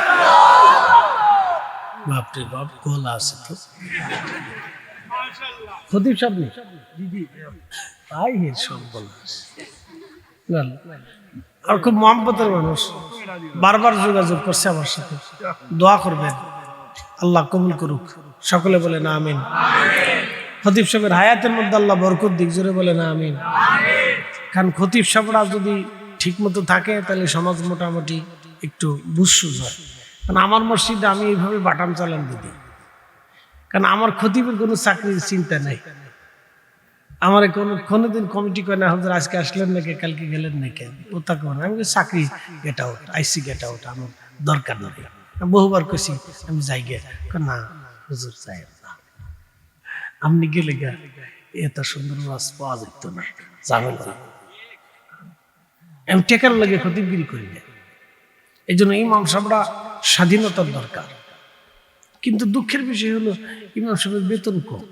বাপরে বাপ, গোলা আছে তো। খতিব সাহেব নেই, তাই এর সব গোলা আছে। আর খুব মহব্বতের মানুষ, বারবার যোগাযোগ করছে আমার সাথে, দোয়া করবেন, আল্লাহ কবুল করুক। সকলে বলে না আমিন। খতিব সাহেবের হায়াতের মধ্যে আল্লাহ বরকত দিক, জোরে বলে না আমিন। কারণ খতিব সাহেবরা যদি ঠিক মতো থাকে তাহলে সমাজ মোটামুটি একটু বুঝসুঝ হয়। কারণ আমার মসজিদে আমি এইভাবে বাটাম চালান দিই, কারণ আমার খতিবের কোনো চাকরির চিন্তা নেই। আমার কোনোদিন কমিটি করে না, হুজুর আজকে আসলেন নাকি, কালকে গেলেন নাকি, ও তা করে আমি চাকরি গেট আউট, আইসি গেট আউট, আমার দরকার নেই। বহুবার কইছি আমি যাই গে, না হুজুর যাই না, আপনি গেলে গা এত সুন্দর ওয়াজ পাওয়া যেত না, ঝামেলা। আমি টেকার লাগে খতিবগিরি করি না। এই জন্য ইমাম সাহেবরা স্বাধীনতার দরকার, কিন্তু দুঃখের বিষয় হলো ইমাম সাহেবের বেতন কম।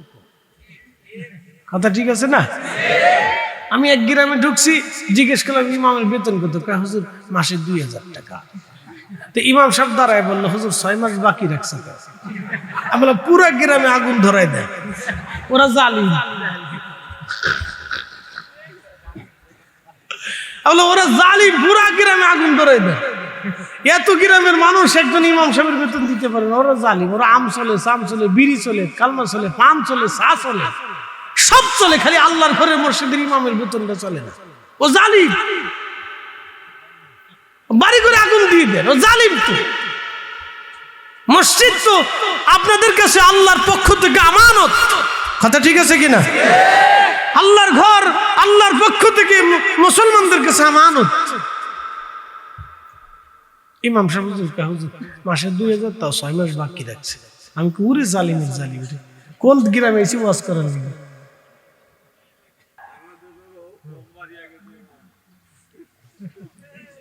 কথা ঠিক আছে না? আমি এক গ্রামে ঢুকছি, জিজ্ঞেস করলাম ইমামের বেতন কত? হুজুর মাসে 2000 টাকা। তো ইমাম সাহেব দাঁড়ায় বললো, হুজুর 6 মাস বাকি রাখছে। আমি বললাম পুরা গ্রামে আগুন ধরাই দেয়, ওরা জালিম। ওরা জালিম, পুরা গ্রামে আগুন ধরাই দেয়। এত গ্রামের মানুষ একজন ইমাম সাহেবের বেতন দিতে পারে না, ওরা জালিম। ওরা আম চলে, সাম চলে, বিড়ি চলে, কালমা চলে, পান চলে, চা চলে, সব চলে, খালি আল্লাহর ঘরের মসজিদের ইমামের বেতনটা চলে না। ও জালিম, বাড়ি করে আগুন দিয়ে দেন, ও জালিম। তো মসজিদ তো আপনাদের কাছে আল্লাহর পক্ষ থেকে আমানত। কথা ঠিক আছে কিনা? আল্লাহর ঘর আল্লাহর পক্ষ থেকে মুসলমানদের কাছে আমানত। ইমাম সাহেব হুজুর মাসে 2000, তাও 6 মাস বাকি রাখছে। আমি পুরে জালিমের জালিম, কোন গ্রামে এসে ওয়াজ করার জন্য?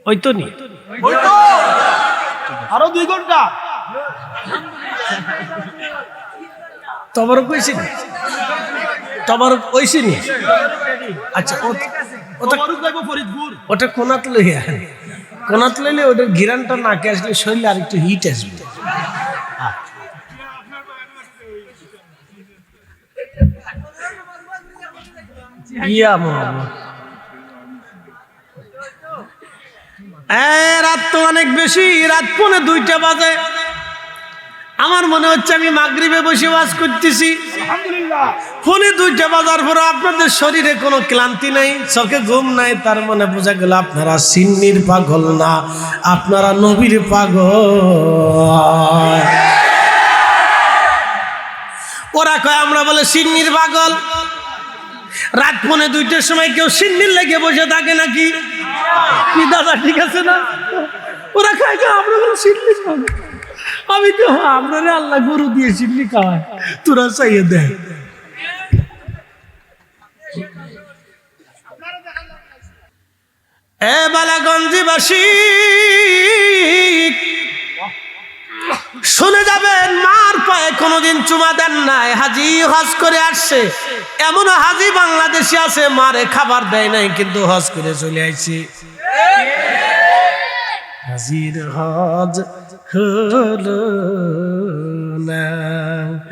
ওই তো নি, আরো 2 ঘন্টা তবরক কইছি নি, তবরক কইছি নি। আচ্ছা, ওটা কোনাত লইয়া, কোনাত লইলে ওটার ঘিরানটা নাকে আসলে শরীরে আর একটু হিট আসবে। ইয়া মোহাম্মদ, রাত তো অনেক বেশি, রাত 1:45 বাজে। আমার মনে হচ্ছে আমি মাগরিবে বসে ওয়াজ করতেছি। আলহামদুলিল্লাহ, 1:45 বাজার পরে আপনাদের শরীরে কোনো ক্লান্তি নাই, চোখে ঘুম নাই, তার মানে বোঝা গেল আপনারা সিন্নির পাগল না, আপনারা নবীর পাগল। ওরা কয় আমরা বলে সিন্নির পাগল। রাত 1:45 সময় কেউ সিন্নির লেগে বসে থাকে নাকি? কি দাদা ঠিক আছে না? ওরা খায় আমরা বলে সিন্নির পাগল। আমি তো আপনারে আল্লাহ গরু দিয়ে সিন্নি খাওয়ায়, তোরা চাইয়ে দেয়। এ বালাগঞ্জবাসী শুনে যাবেন, মার পায়ে কোনোদিন চুমা দেন নাই, হাজি হজ করে আসছে। এমন হাজি বাংলাদেশে আছে মারে খাবার দেয় নাই, কিন্তু হজ করে চলে আইছে। হাজির হজ হলো না।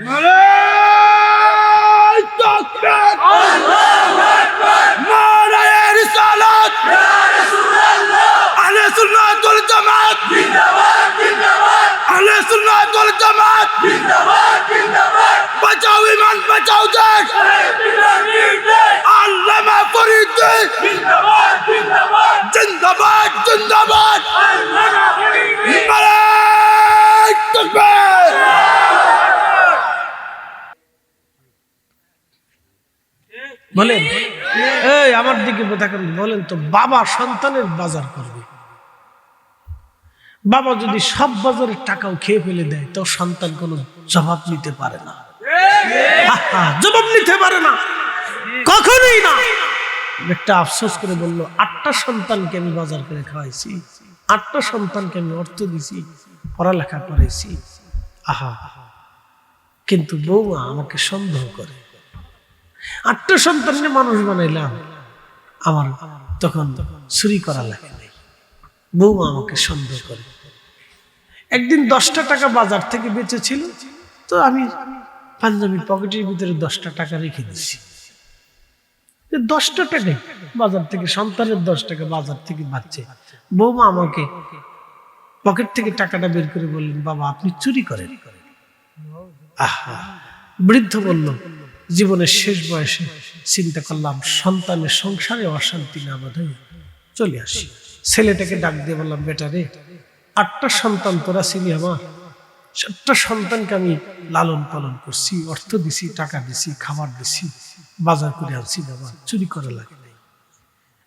নারায়ে তাকবীর, আল্লাহু আকবার, নারায়ে রিসালাত, ইয়া রাসূলুল্লাহ, আহলে সুন্নাত ওয়াল জামাত জিন্দাবাদ, জিন্দাবাদ, আহলে সুন্নাত ওয়াল জামাত জিন্দাবাদ, জিন্দাবাদ, বাঁচাও ঈমান, বাঁচাও দেশ, আল্লামা ফরিদ জিন্দাবাদ, জিন্দাবাদ, জিন্দাবাদ, জিন্দাবাদ, আল্লামা ফরিদ, নারায়ে তাকবীর। বলেন, এই আমার দিকে তাকান, বলেন তো, বাবা সন্তানের বাজার করবে, বাবা যদি সব বাজারের টাকাও খেয়ে ফেলে দেয়, তো সন্তান কোনো জবাব নিতে পারে না, জবাব নিতে পারে না, কখনোই না। একটা আফসোস করে বললো, 8টা সন্তানকে আমি বাজার করে খাওয়াইছি, 8টা সন্তানকে আমি অর্থ দিছি, পড়ালেখা করাইছি, আহা, কিন্তু বৌমা আমাকে সন্দেহ করে। 8টা সন্তানকে মানুষ বানাইলাম, আমার তখন চুরি করা লাগে নাই, বৌমা আমাকে সন্দেহ করে। একদিন 10টা টাকা বাজার থেকে বেঁচেছিল, তো আমি পাঞ্জাবির পকেটের ভিতরে 10টা টাকা রেখে দিছি। 10টা টাকাই বাজার থেকে, সন্তানের 10 টাকা বাজার থেকে বাঁচছে। বৌমা আমাকে পকেট থেকে টাকাটা বের করে বললেন, বাবা আপনি চুরি করেন। আহা, বৃদ্ধ বলল, জীবনের শেষ বয়সে চিন্তা করলাম সন্তানের সংসারে অশান্তি না বাঁধে চলে আসি। ছেলেটাকে ডাক দিয়ে বললাম, বেটা রে, 8টা সন্তান তোরা ছিলি আমার, 7টা সন্তানকে আমি লালন পালন করছি, অর্থ দিছি, টাকা দিছি, খাবার দিছি, বাজার করে আনছি, বাবা চুরি করা লাগে নাই।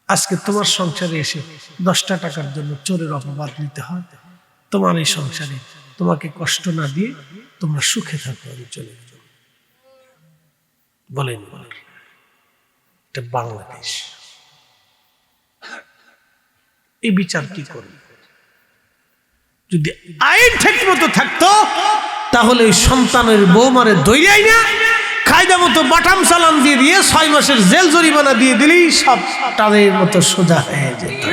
আজকে তোমার সংসারে এসে 10টা টাকার জন্য চোরের অপবাদ নিতে হয়। তোমার এই সংসারে তোমাকে কষ্ট না দিয়ে তোমরা সুখে থাকো, আমি চলে যাব। বলেন, এটা বাংলাদেশ। এই বিচার কি করবে? যদি আইন ঠিক মতো থাকতো তাহলে ওই সন্তানের বৌমারে দইরাই না কায়দা মতো বাটাম চালান দিয়ে 6 মাসের জেল জরিমানা দিয়ে দিলেই সব তাদের মতো সোজা হয়ে যেত।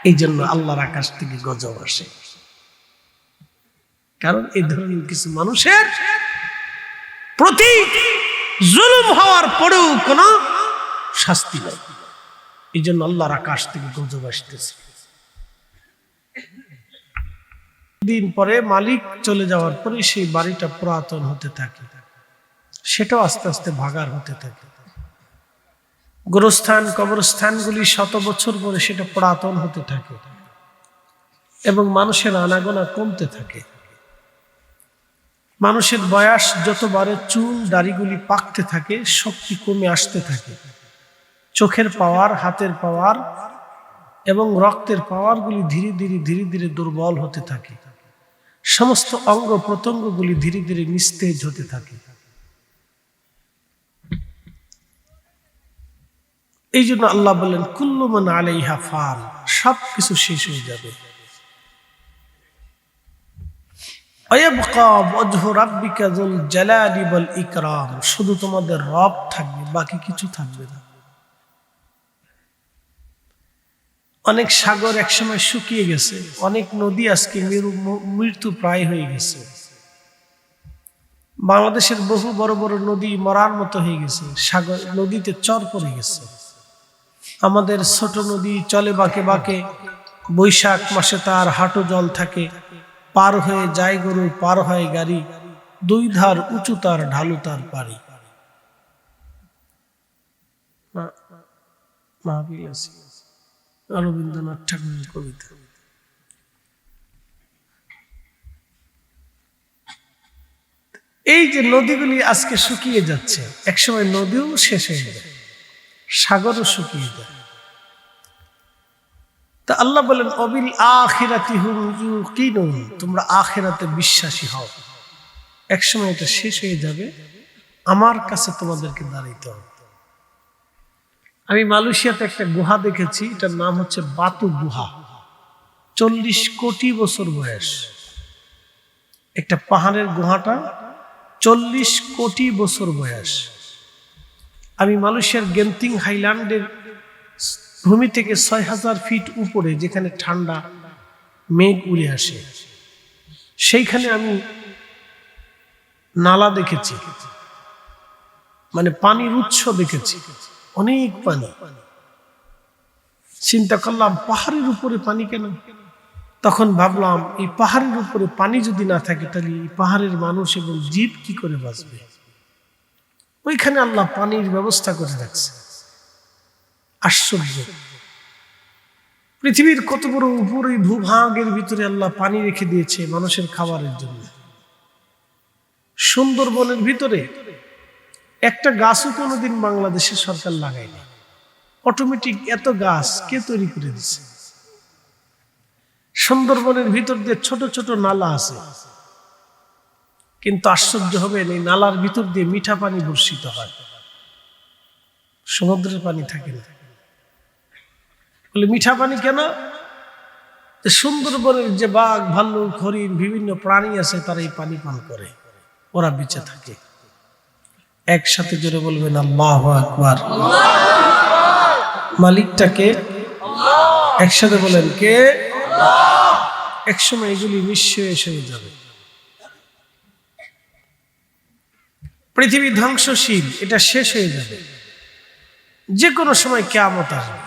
এই জন্য আল্লাহর আকাশ থেকে গজব আসে, কারণ এই ধরনের কিছু মানুষের প্রতি জুলুম হওয়ার পরেও কোনো শাস্তি নাই। এই জন্য আল্লাহর আকাশ থেকে গজব আসতেছে। দিন পরে মালিক চলে যাওয়ার পরে সেই বাড়িটা পুরাতন হতে থাকে, সেটাও আস্তে আস্তে ভাগার হতে থাকে। গোরস্থান কবরস্থানগুলি 100 বছর পরে সেটা পুরাতন হতে থাকে এবং মানুষের আনাগোনা কমতে থাকে। মানুষের বয়স যত বাড়ে চুল দাড়িগুলি পাকতে থাকে, শক্তি কমে আসতে থাকে, চোখের পাওয়ার, হাতের পাওয়ার এবং রক্তের পাওয়ারগুলি ধীরে ধীরে ধীরে ধীরে দুর্বল হতে থাকে, সমস্ত অঙ্গ প্রত্যঙ্গগুলি ধীরে ধীরে নিস্তেজ হতে থাকে। এই জন্য আল্লাহ বলেন কুল্লু মান আলাইহা ফান, সব কিছু শেষ হয়ে যাবে। ওয়ায়াবকা ওয়াজহু রাব্বিকা যুল জালালি ওয়াল ইকরাম, শুধু তোমাদের রব থাকবে, বাকি কিছু থাকবে না। অনেক সাগর একসময় শুকিয়ে গেছে, অনেক নদী আজকে মৃত্যু প্রায় হয়ে গেছে। বাংলাদেশের বহু বড় বড় নদী মরার মতো হয়ে গেছে, সাগর নদীতে চর পড়ে গেছে। আমাদের ছোট নদী চলে বাঁকে বাঁকে, বৈশাখ মাসে তার হাঁটু জল থাকে, পার হয়ে যায় গরু, পার হয় গাড়ি, 2 ধার উঁচু তার ঢালু তার পারি। রবীন্দ্রনাথ ঠাকুরের কবিতা। এই যে নদীগুলি আজকে শুকিয়ে যাচ্ছে, একসময় নদীও শেষ হয়ে যায়, সাগরও শুকিয়ে যায়। তা আল্লাহ বলেন অবিল আখিরাতি হুম ইউকিনুন, তোমরা আখিরাতে বিশ্বাসী হও। একসময় এটা শেষ হয়ে যাবে, আমার কাছে তোমাদেরকে দাঁড়াইতে হবে। আমি মালয়েশিয়াতে একটা গুহা দেখেছি, এটার নাম হচ্ছে বাতু গুহা। 40 কোটি বছর বয়স একটা পাহাড়ের গুহাটা, 40 কোটি বছর বয়স। আমি মালয়েশিয়ার গেন্তিং হাইল্যান্ডের ভূমি থেকে 6000 ফিট উপরে, যেখানে ঠান্ডা মেঘ উড়ে আসে, সেইখানে আমি নালা দেখেছি, মানে পানির উৎস দেখেছি, অনেক পানি। চিন্তা করলাম পাহাড়ের উপরে পানি কেন? তখন ভাবলাম এই পাহাড়ের উপরে পানি যদি না থাকে তাহলে এই পাহাড়ের মানুষ এবং জীব কি করে বাঁচবে? ওইখানে আল্লাহ পানির ব্যবস্থা করে রাখছে। আশ্চর্য, পৃথিবীর কত বড় উপরে ভূভাগের ভিতরে আল্লাহ পানি রেখে দিয়েছে মানুষের খাবারের জন্য। সুন্দরবনের ভিতরে একটা গাছও কোনোদিন বাংলাদেশের সরকার লাগায়নি, অটোমেটিক এত গাছ কে তৈরি করে দিচ্ছে? সুন্দরবনের ভিতর দিয়ে ছোট ছোট নালা আছে, কিন্তু আশ্চর্য হবে এই নালার ভিতর দিয়ে মিঠা পানি বর্ষিত হয়, সমুদ্রের পানি থাকে না। বলে মিঠা পানি কেন? সুন্দরবনের যে বাঘ, ভাল্লুক, হরিণ, বিভিন্ন প্রাণী আছে তারা এই পানি পান করে, ওরা বেঁচে থাকে। একসাথে জোরে বলবেন আল্লাহু আকবার। মালিকটাকে একসাথে বলেন কে? একসময় এগুলি নিঃশেষ হয়ে যাবে। পৃথিবী ধ্বংসশীল, এটা শেষ হয়ে যাবে, যে কোনো সময় কিয়ামত আসবে।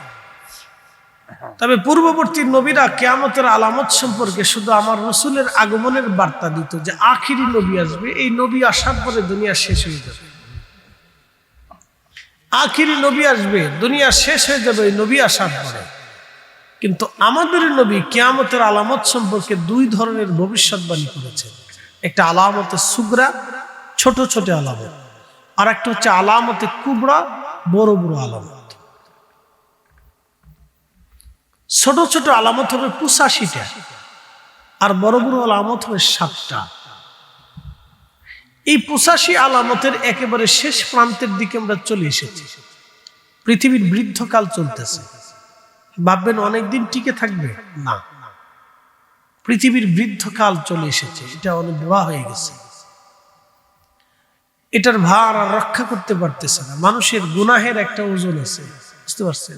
তবে পূর্ববর্তী নবীরা কিয়ামতের আলামত সম্পর্কে শুধু আমার রাসূলের আগমনের বার্তা দিত যে আখিরি নবী আসবে, এই নবী আসার পরে দুনিয়া শেষ হয়ে যাবে। আখিরি নবী আসবে, দুনিয়া শেষ হয়ে যাবে এই নবী আসার পরে। কিন্তু আমাদের নবী কিয়ামতের আলামত সম্পর্কে 2 ধরনের ভবিষ্যৎবাণী করেছেন। একটা আলামতে সুগরা, ছোট ছোট আলামত, আর একটা হচ্ছে আলামতে কুবরা, বড় বড় আলামত। ছোট ছোট আলামত হবে 85টা, আর বড় বড় আলামত হবে 7টা। এই 85 আলামতের একেবারে শেষ প্রান্তের দিকে আমরা চলে এসেছি। পৃথিবীর বৃদ্ধকাল চলতেছে। ভাববেন অনেকদিন টিকে থাকবে না, পৃথিবীর বৃদ্ধকাল চলে এসেছে, এটা অনেক বুড়া হয়ে গেছে, এটার ভার আর রক্ষা করতে পারতেছে না। মানুষের গুনাহের একটা ওজন আছে, বুঝতে পারছেন?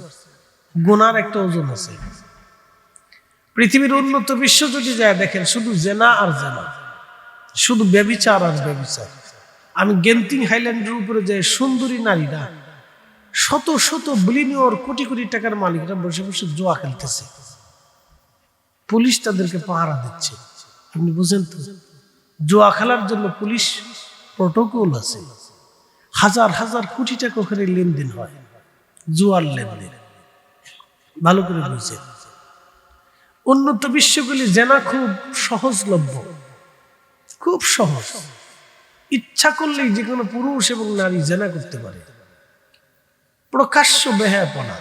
গুনার একটা ওজন আছে। পৃথিবীর উন্নত বিশ্ব যদি যায় দেখেন, শুধু জেনা আর জেনা, শুধু ব্যভিচার আর ব্যভিচার। আমি গেন্টিং হাইল্যান্ডের উপরে যে সুন্দরী নারীরা, শত শত বিলিয়ন কোটি কোটি টাকার মালিকরা বসে বসে জুয়া খেলতেছে, পুলিশ তাদেরকে পাহারা দিচ্ছে। আপনি বুঝেন তো, জুয়া খেলার জন্য পুলিশ প্রোটোকল আছে, হাজার হাজার কোটি টাকা ওখানে লেনদেন হয়, জুয়ার লেনদেন। ভালো করে বুঝেন। উন্নত বিশ্বগুলি জেনা খুব সহজলভ্য, খুব সহজ। ইচ্ছা করলেই যে কোনো পুরুষ এবং নারী জেনা করতে পারে। প্রকাশ্য বেহায়াপনা,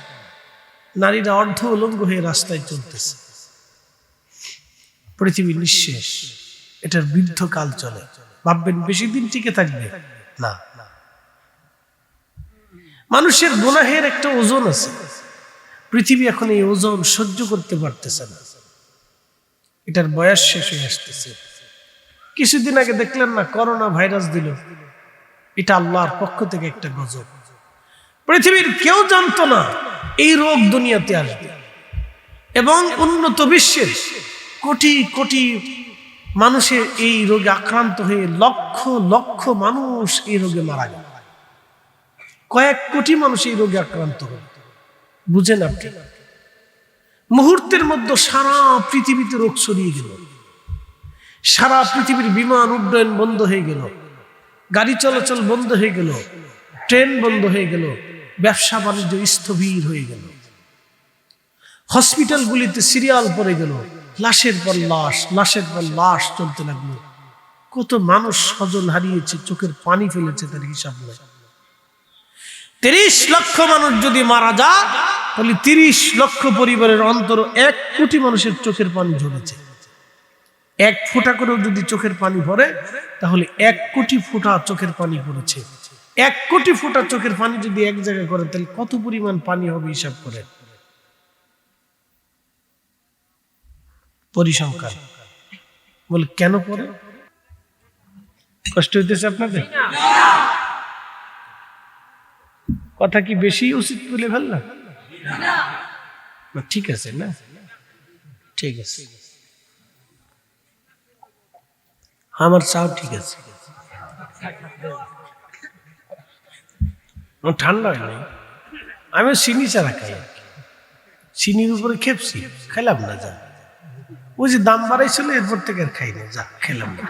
নারীরা অর্ধ উলঙ্গ হয়ে রাস্তায় চলতেছে। পৃথিবী নিঃশেষ, এটার বৃদ্ধকাল চলে। ভাববেন বেশি দিন টিকে থাকবে না। মানুষের গুনাহের একটা ওজন আছে, পৃথিবী এখন এই ওজন সহ্য করতে পারতেছে না, এটার বয়স শেষ হয়ে আসতেছে। কিছুদিন আগে দেখলেন না, করোনা ভাইরাস দিল, এটা আল্লাহর পক্ষ থেকে একটা গজব। পৃথিবীর কেউ জানতো না এই রোগ দুনিয়াতে আসবে, এবং উন্নত বিশ্বের কোটি কোটি মানুষের এই রোগে আক্রান্ত হয়ে লক্ষ লক্ষ মানুষ এই রোগে মারা গেল, কয়েক কোটি মানুষ এই রোগে আক্রান্ত হল। বুঝেন আপনি? মুহূর্তের মধ্যে সারা পৃথিবীতে রোগ ছড়িয়ে গেল, সারা পৃথিবীর বিমান উড্ডয়ন বন্ধ হয়ে গেল, গাড়ি চলাচল বন্ধ হয়ে গেল, ট্রেন বন্ধ হয়ে গেল, ব্যবসা বাণিজ্য স্থবির হয়ে গেল, হসপিটালগুলিতে সিরিয়াল পড়ে গেল, লাশের পর লাশ, লাশের পর লাশ চলতে লাগলো। কত মানুষ স্বজন হারিয়েছে, চোখের পানি ফেলেছে, তার হিসাব নেই। 30 লক্ষ মানুষ যদি মারা যায়, তাহলে 30 লক্ষ পরিবারের অন্তর 1 কোটি মানুষের চোখের পানি ঝরেছে। 1 ফোঁটা করেও যদি চোখের পানি পড়ে, তাহলে 1 কোটি ফোঁটা চোখের পানি পড়েছে। 1 কোটি ফোঁটা চোখের পানি যদি এক জায়গায় করে, তাহলে কত পরিমাণ পানি হবে হিসাব করে। পরিসংখ্যান বলে কেন পড়ে? কষ্ট হইতেছে আপনাদের? কথা কি বেশি উচিত বলে ফেললাম? ঠিক আছে না, ঠিক আছে, আমার চাও ঠিক আছে। ঠান্ডা হয় নাই, আমি চিনি ছাড়া খাই, চিনির উপরে খেপছি, খাইলাম না। যা ওই যে দাম বাড়াইছিল, এরপর থেকে আর খাই না, যা খেলাম না।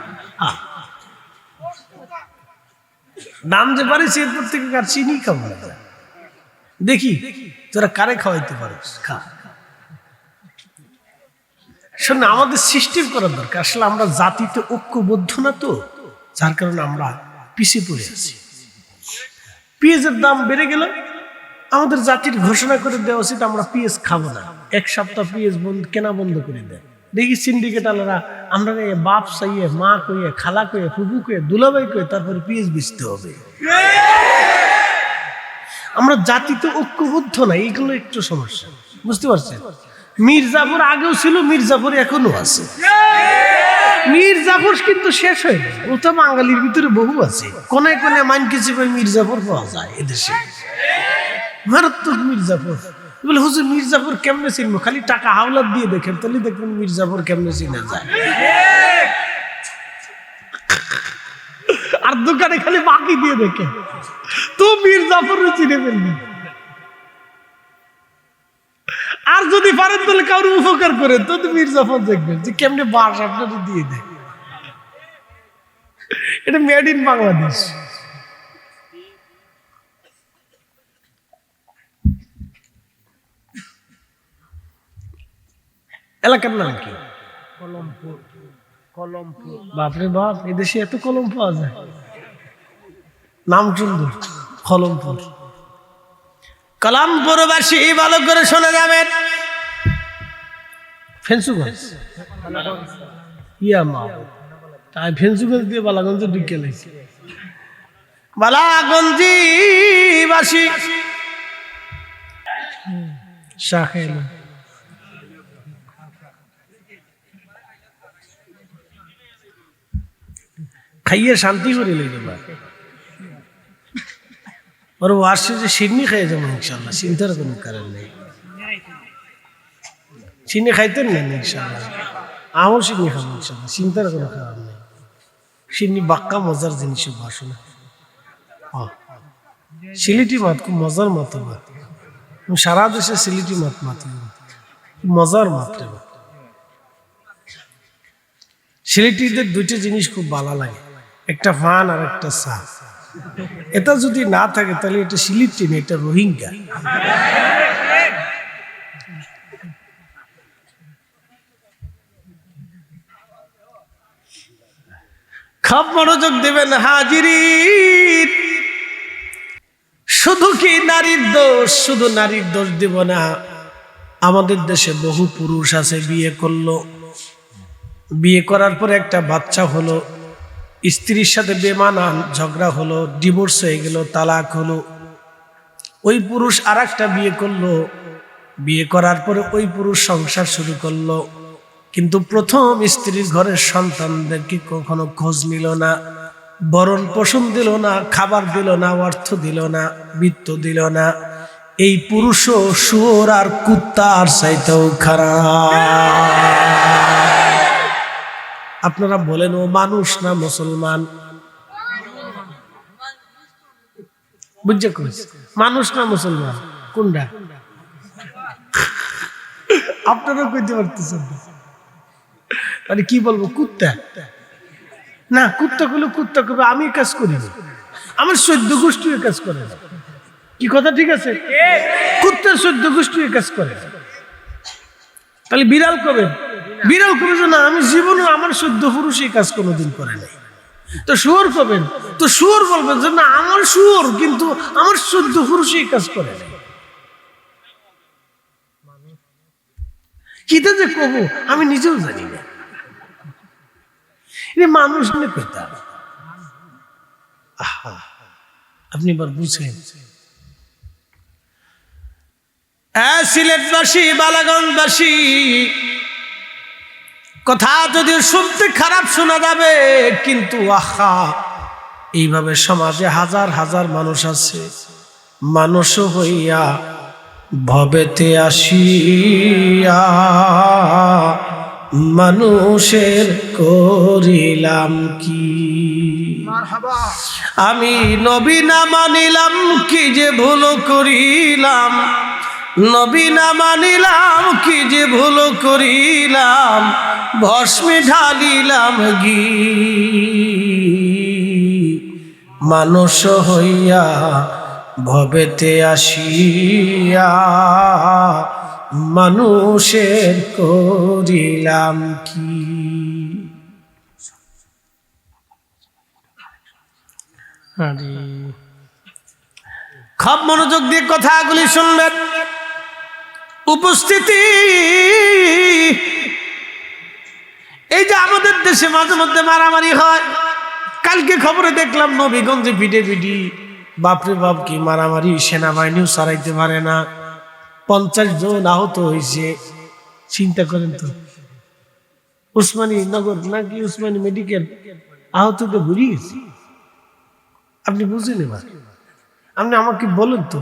দাম যে বাড়াইছে, এরপর থেকে আর চিনি খাবো না। যা দেখি তোরা কারে খাওয়াইতে পারিস, খা। শোন, আমাদের সিস্টেম করার দরকার। আসলে আমরা জাতিতে ঐক্যবদ্ধ না তো, যার কারণে আমরা পিছিয়ে পড়ে আছি। পেঁয়াজের দাম বেড়ে গেল, আমাদের জাতির ঘোষণা করে দেওয়া উচিত আমরা পেঁয়াজ খাবো না, 1 সপ্তাহ পেঁয়াজ কেনা বন্ধ করে দেয়। দেখি সিন্ডিকেট আলারা আমরা বাপ চাইয়ে, মা কইয়ে, খালা কইয়ে, ফুফু কইয়ে, দুলাভাই কইয়ে তারপরে পেঁয়াজ বেচতে হবে। আমরা জাতিতে ঐক্যবদ্ধ না, এইগুলো একটু সমস্যা, বুঝতে পারছেন? মির্জাফর আগেও ছিল, মির্জাফর এখনো আছে। মির্জাফর কিন্তু শেষ হয়ে গেছে, ও তো বাঙালির ভিতরে বহু আছে, কোনে কোনে মানকিছে মির্জাফর পাওয়া যায় এদেশে, মারাত্মক মির্জাফর। বলে হুজুর মির্জাফর কেমনে চিনবো? খালি টাকা হাওলাত দিয়ে দেখেন, তাহলে দেখবেন মির্জাফর কেমনে চিনা যায়। আর দোকানে খালি বাকি দিয়ে দেখে তো মির্জাফর চিনে ফেলবি। আর যদি পারেন তাহলে কারো উপকার করেন, তো মির্জাফর দেখবেন যে কেমনে বাস আপনাকে দিয়ে দেয়। এটা মেড ইন বাংলাদেশ। এলাকার নাম কি? কলমপুর। কলমপুর, বাপরে বাপ, এদেশে এত কলম পাওয়া যায়, নাম সুন্দর, কলমপুর। কলমপুরবাসী ভালো করে শুনে যাবেন, ফেন্সুগঞ্জ, ইয়া মা, তাই ফেন্সুগঞ্জ দিয়ে বালাগঞ্জে ঢুকে লাগছে। বালাগঞ্জিবাসী শাহেল খাইয়ে শান্তি করে লেগে ওর ওয়ার্ষে যে সিন্নি খাইয়ে যাবো ইনশাল্লাহ, চিন্তার কোনো কারণ নেই। চিনি খাইতেন না ইনশাল্লাহ, আমার সিন্নি খাবো ইনশাল্লাহ, চিন্তার কোনো কারণ নেই। সিন্নি বাক্কা মজার জিনিস বাসনা। সিলেটি মাত খুব মজার মতো মাত, সারা দেশে সিলেটি মাত মাত মজার মাত্রে। সিলেটিদের দুইটা জিনিস খুব ভালো লাগে, একটা ফান আর একটা চা। এটা যদি না থাকে তাহলে এটা সিলেটি না, এটা রোহিঙ্গা। খুব মনোযোগ দেবেন হাজিরিন। শুধু কি নারীর দোষ, শুধু নারীর দোষ দিব না। আমাদের দেশে বহু পুরুষ আছে বিয়ে করলো, বিয়ে করার পরে একটা বাচ্চা হলো, স্ত্রীর সাথে বেমানান ঝগড়া হলো, ডিভোর্স হয়ে গেল, তালাক হলো। ওই পুরুষ আর একটা বিয়ে করলো, বিয়ে করার পরে ওই পুরুষ সংসার শুরু করলো, কিন্তু প্রথম স্ত্রীর ঘরের সন্তানদেরকে কখনো খোঁজ নিল না, বরণ পোষণ দিল না, খাবার দিল না, অর্থ দিল না, বৃত্ত দিল না। এই পুরুষও শুয়োর আর কুত্তার চাইতেও খারাপ। আপনারা বলেন ও মানুষ না মুসলমান? বুঝছে কইছে মানুষ না মুসলমান কোনটা? আপনারা কইতে পারতেছেন মানে কি বলবো? কুত্তা না, কুত্তা করলে কুত্তা করবে, আমি কাজ করি না, আমার 14 গোষ্ঠী কাজ করে না। কি কথা ঠিক আছে? কুত্তার 14 গোষ্ঠী কাজ করে। তাহলে বিড়াল কবে? বিড়াল কবে যে না, আমি জীবনে আমার 14 পুরুষ এই কাজ কোনোদিন করে নাই। তো শুয়োর কবেন? তো শুয়োর বলবেন যে না, আমার শুয়োর কিন্তু আমার 14 পুরুষ এই কাজ করে নাই। কিটা যে কব আমি নিজেও জানি না। মানুষ আপনি এবার বুঝেন। সিলেটবাসী, বালাগঞ্জবাসী, কথা যদি শুনতে খারাপ শোনা যাবে, কিন্তু আহা, এইভাবে সমাজে হাজার হাজার মানুষ আছে। মানুষ হইয়া ভবেতে আসিয়া মানুষের করিলাম কি? আমি নবী না মানিলাম কি যে ভুল করিলাম, নবী না মানিলাম কি যে ভুল করিলাম, ভস্মে ঢালিলাম ঘি। মানুষ হইয়া ভবেতে আসিয়া মানুষের করিলাম কি? খুব মনোযোগ দিয়ে কথাগুলি শুনবেন। উপস্থিতি, এই যে আমাদের দেশে মাঝে মধ্যে মারামারি হয়, কালকে খবরে দেখলাম নবীগঞ্জে পিটি, বাপরে বাপ কি মারামারি, সেনাবাহিনীও সারাইতে পারে না, 50 জন আহত হয়েছে। চিন্তা করেন তো, উসমানী নগর নাকি উসমানী মেডিকেল, আহত তো ঘুরে গেছে। আপনি বুঝেন এবার? আপনি আমাকে বলেন তো,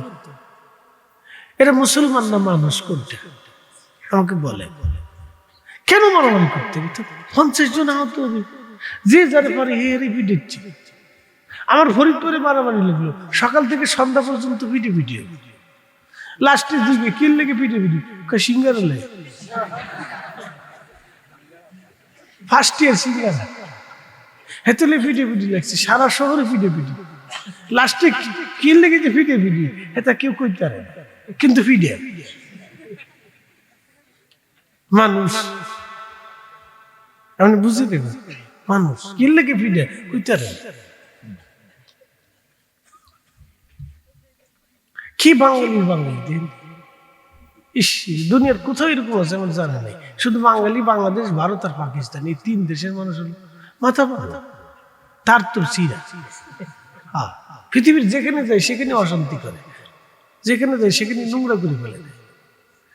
এটা মুসলমান না মানুষ কোনটা? আমাকে বলেন, কেন মারামারি করতে? 50 জন আহত হবে, যে যারে পারে হেরে পিটেছে। আমার ফরিদপুরে মারামারি লাগলো, সকাল থেকে সন্ধ্যা পর্যন্ত পিটে লাস্টের দিকে কিল লেগে পিটে সিঙ্গারা লেগে, ফার্স্ট ইয়ার সিঙ্গারা হেতলে পিটে লাগছে, সারা শহরে পিটে লাস্টে কিল লেগে যে পিটে এটা কেউ করতে পারে না, কিন্তু পিটে মানুষ। আপনি বুঝে দেবেন, মানুষ কিল লেগে পিটে করতে পারে না। কি বাঙালি দিন, ইস, দুনিয়ার কোথাও এরকম আছে আমার জানা নেই। শুধু বাঙালি, বাংলাদেশ, ভারত আর পাকিস্তান, এই 3 দেশের মানুষ মাথা পাতা তার তো চিরা। পৃথিবীর যেখানে যায় সেখানে অশান্তি করে, যেখানে যায় সেখানে নোংরা করে ফেলে।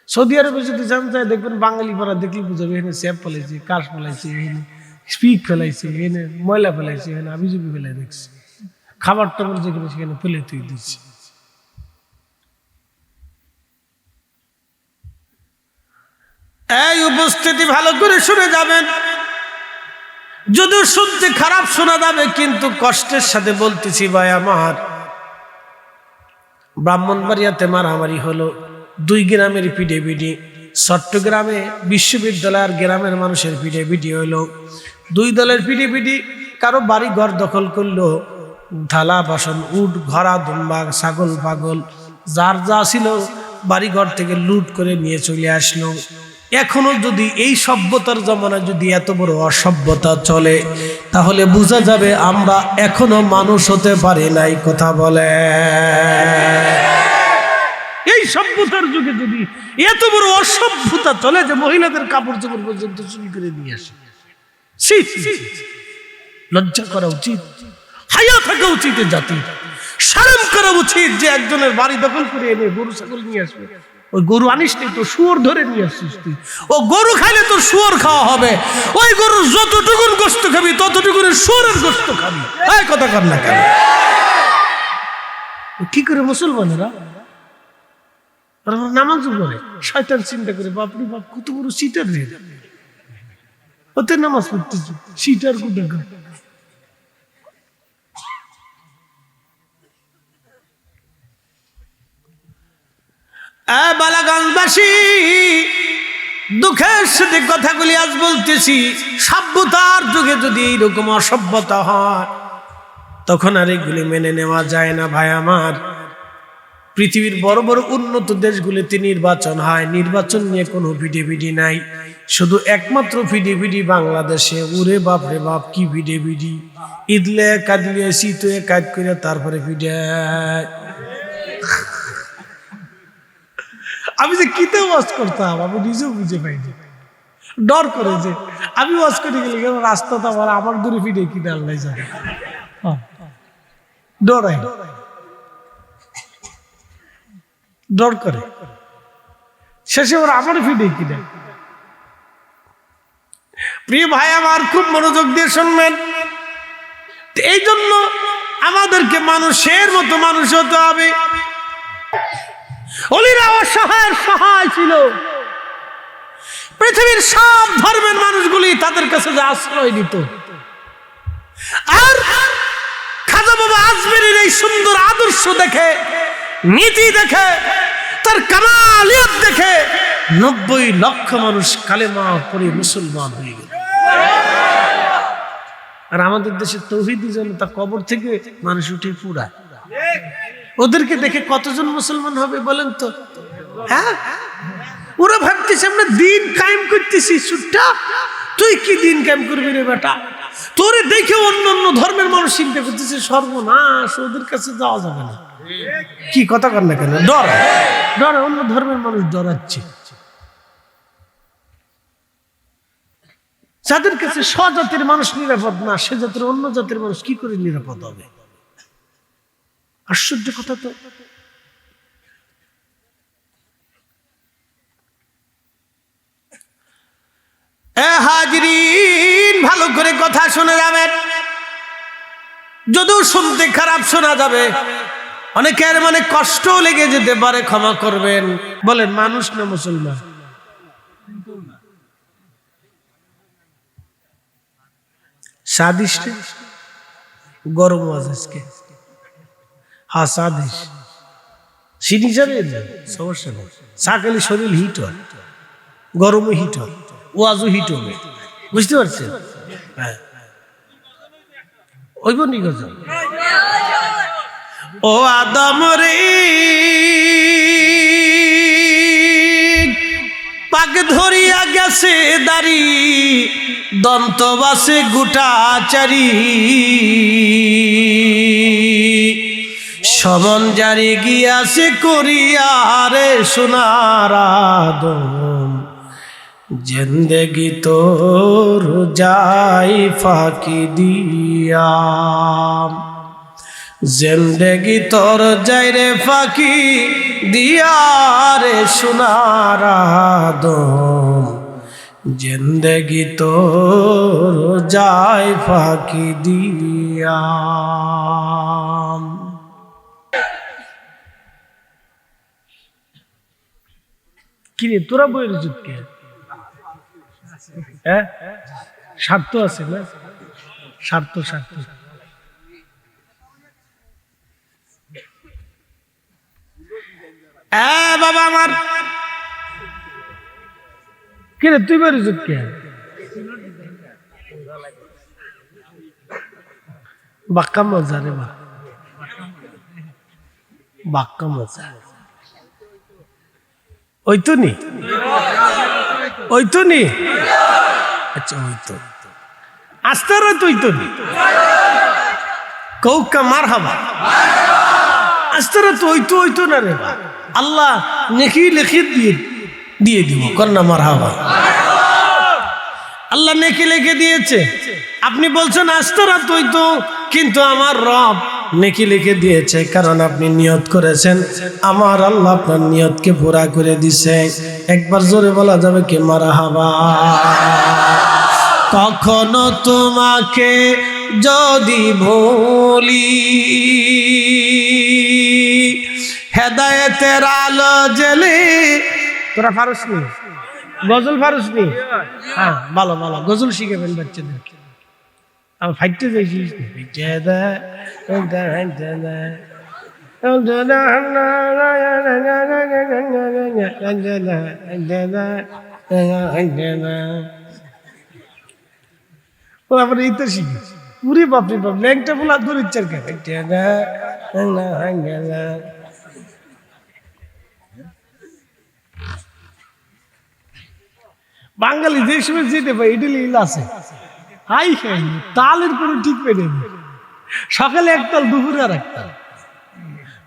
সৌদি আরবে যদি জানতে চায় দেখবেন বাঙালি পাড়া দেখলে বুঝাবে এখানে স্যাপ ফেলাইছে, কাশ ফেলাইছে, এখানে স্পিক ফেলাইছে, এখানে ময়লা ফেলাইছে, এখানে আবিজুবি ফেলাই দেখছে, খাবার টাবার যেখানে সেখানে ফেলে তুই দিচ্ছে। এই উপস্থিতি ভালো করে শুনে যাবেন, যদিও শুনতে খারাপ শোনা যাবে কিন্তু কষ্টের সাথে বলতেছি ভাই আমার। ব্রাহ্মণবাড়িয়াতে মারামারি হলো, 2 গ্রামের পিডেপিডি, চট্টগ্রামে বিশ্ববিদ্যালয়ের গ্রামের মানুষের পিডেপিডি হলো। 2 দলের পিডেপিডি, কারো বাড়ি ঘর দখল করলো, থালা বাসন, উট, ঘোড়া, দুম্বা, ছাগল, পাগল যার যা ছিল বাড়ি ঘর থেকে লুট করে নিয়ে চলে আসলো। এখনো যদি এই সভ্যতার জমানায় যদি এত বড় অসভ্যতা চলে, তাহলে বোঝা যাবে আমরা এখনো মানুষ হতে পারি নাই। কথা বলে, এই সভ্যতার যুগে যদি এত বড় অসভ্যতা চলে যে মহিলাদের কাপড় চোপড় পর্যন্ত চুরি করে নিয়ে আসে, লজ্জা করা উচিত, হায়া থাকা উচিত, জাতি শরম করা উচিত যে একজনের বাড়ি দখল করে এনে গরু ছাগল নিয়ে আসবে। ওই গরু আনিস নি তো শুয়োর ধরে নিয়ে আসছিস তুই, ও গরু খাইলে তোর শুয়োর খাওয়া হবে, ওই গরুর যতটুকুন গোস্ত খাবি ততটুকুন শুয়োরের গোস্ত খাবি। এই কথা কর না কেন? কি করে মুসলমানেরা নামাজ পড়ে, শয়তান চিন্তা করে বাপরে বাপ কত বড় সিটার রে, ওতে নামাজ পড়তেছে সিটার কোথাকা। বালাগঞ্জবাসী, দুঃখের সাথে কথাগুলি আজ বলতেছি, সভ্যতার যুগে যদি এইরকম অসভ্যতা হয় তখন আর এগুলি মেনে নেওয়া যায় না। ভাই আমার, পৃথিবীর বড় বড় উন্নত দেশগুলিতে নির্বাচন হয়, নির্বাচন নিয়ে কোনো ভিডিভিডি নাই, শুধু একমাত্র ভিডিভিডি বাংলাদেশে। ওরে বাপ রে বাপ, কি ভিডিভিডি! ঈদলে কাঁদলে শীতে কাজ করে তারপরে ভিডিও। আমি যে কিতে ওয়াজ করতাম আমি নিজেও বুঝে পাইনি, ডর করে যে আমি ওয়াজ করে গেলে রাস্তাটা আমার দূরে ফিরে কিনে আল্লাহ যাবে, ডরাই, ডর করে, শেষে ওরা আমার ফিরে কিনে। প্রিয় ভাই আমার, খুব মনোযোগ দিয়ে শুনবেন। এই জন্য আমাদেরকে মানুষের মতো মানুষ হতে হবে। ওলিরা অসহায়ের সহায় ছিল, পৃথিবীর সব ধর্মের মানুষগুলি তাদের কাছে যে আশ্রয় নিত। আর খাজা বাবা আজমেরের এই সুন্দর আদর্শ দেখে, নীতি দেখে, তার কামালিয়ত দেখে 90 লক্ষ মানুষ কালেমা পড়ে মুসলমান হয়ে গেল। আর আমাদের দেশে তৌহিদি জনতা কবর থেকে মানুষ উঠে পুরায়, ওদেরকে দেখে কতজন মুসলমান হবে বলেন তো? হ্যাঁ, ওরা ভাবতেছে আমরা দিন কায়েম করতেছি। সুট্টা, তুই কি দিন কায়েম করবি রে বেটা? তোরে দেখে অন্য অন্য ধর্মের মানুষ চিন্তা করতেছে সর্বনাশ, ওদের কাছে যাওয়া যাবে না। কি কথা কর না কেন? ডর, ডর, অন্য ধর্মের মানুষ ডরাচ্ছে। যাদের কাছে স্বজাতির মানুষ নিরাপদ না, সে জাতির অন্য জাতির মানুষ কি করে নিরাপদ হবে? আশ্চর্য কথা তো। হাজরিন, ভালো করে কথা শুনে যাবেন, যদিও শুনতে খারাপ শোনা যাবে, অনেকের মনে কষ্ট লেগে যেতে পারে, ক্ষমা করবেন। বলেন, মানুষ না মুসলমান? সাদিস গরম আজকে, হ্যাঁ সাদিস সিনি যাবে, সমস্যা নেই। সাকালে শরীর হিট হয়, গরমে হিট হয়, ওয়াজও হিট হবে, বুঝতে পারছেন? হ্যাঁ, ওই বনি গজল। ও আদম রে পাক ধরিয়া গেছে দাড়ি, দন্ত বাসে গুটাচারি, সমন জারি গিয়াছে করিয়ারে সোনার আদম, জিন্দেগি তোর যাই ফাঁকি দিয়া। জিন্দেগি তোর যাইরে ফাঁকি দিয়ারে সোনার আদম, জিন্দেগি তোর যায় ফাঁকি দিয়া। কিরে তোরা বইয়ের যুদ্ধকে হ্যাঁ স্বার্থ আছে না? স্বার্থ স্বার্থ বাবা আমার কিরে তুই বের কে বাক্কা মজা রে বা বাক্কা মজা ওই তো নি ওই তো নি আচ্ছা ওই তো আস্তে রে তুই তো নি কৌকা মার হাবা আস্তে রে তো ওই তো না রে বা আল্লাহ নেকি লিখে দিয়ে দিব কন্যা মার হাবা আল্লাহ নেকি লিখে দিয়েছে আপনি বলছেন আস্তে রাত তুই তো কিন্তু আমার রব নেকি লিখে দিয়েছে কারণ আপনি নিয়ত করেছেন আমার আল্লাহ আপনার নিয়তকে পুরা করে দিছে একবার জোরে বলা যাবে কি মারহাবা কখনো তোমাকে যদি ভুলি হেদায়েতের আলো জ্বলে তোরা ফারুস নি গজল ফারুস নি হ্যাঁ ভালো ভালো গজল শিখাবেন বাচ্চাদেরকে আমি ফাইটতে যাইছিস এই তো শিখি পুরি বাপরি বাপ ল্যাংটা বলা দূর ইচ্ছার কে বাঙালি যে সময় যেতে পাই ইডলি আছে হাই খাই তালের কোনো ঠিক পেয়ে সকালে এক তাল দুপুরে আর এক তাল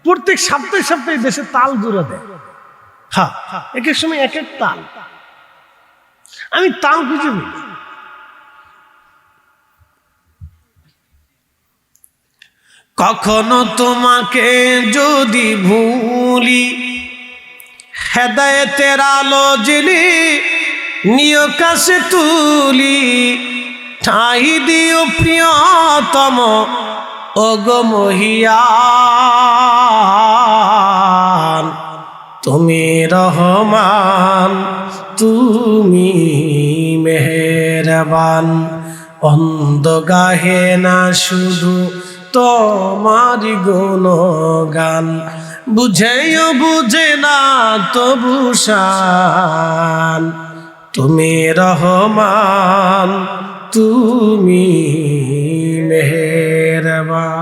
প্রত্যেক সপ্তাহে সপ্তাহে দেশে তাল জুড়ে দেয় হ্যাঁ এক এক সময় এক এক তাল আমি তাল খুঁজে নিই কখনো তোমাকে যদি ভুলি হেদায়েতের আলো জেলে নিয় কাছে তুলি ঠাই দিও প্রিয়তম ওগো মহিয়ান তুমি রহমান তুমি মেহেরবান অন্ধ গাহে না শুধু তোমার গুণগান বুঝেও বুঝে না তবু শান তুমি রহমান তুমি মেহেরবান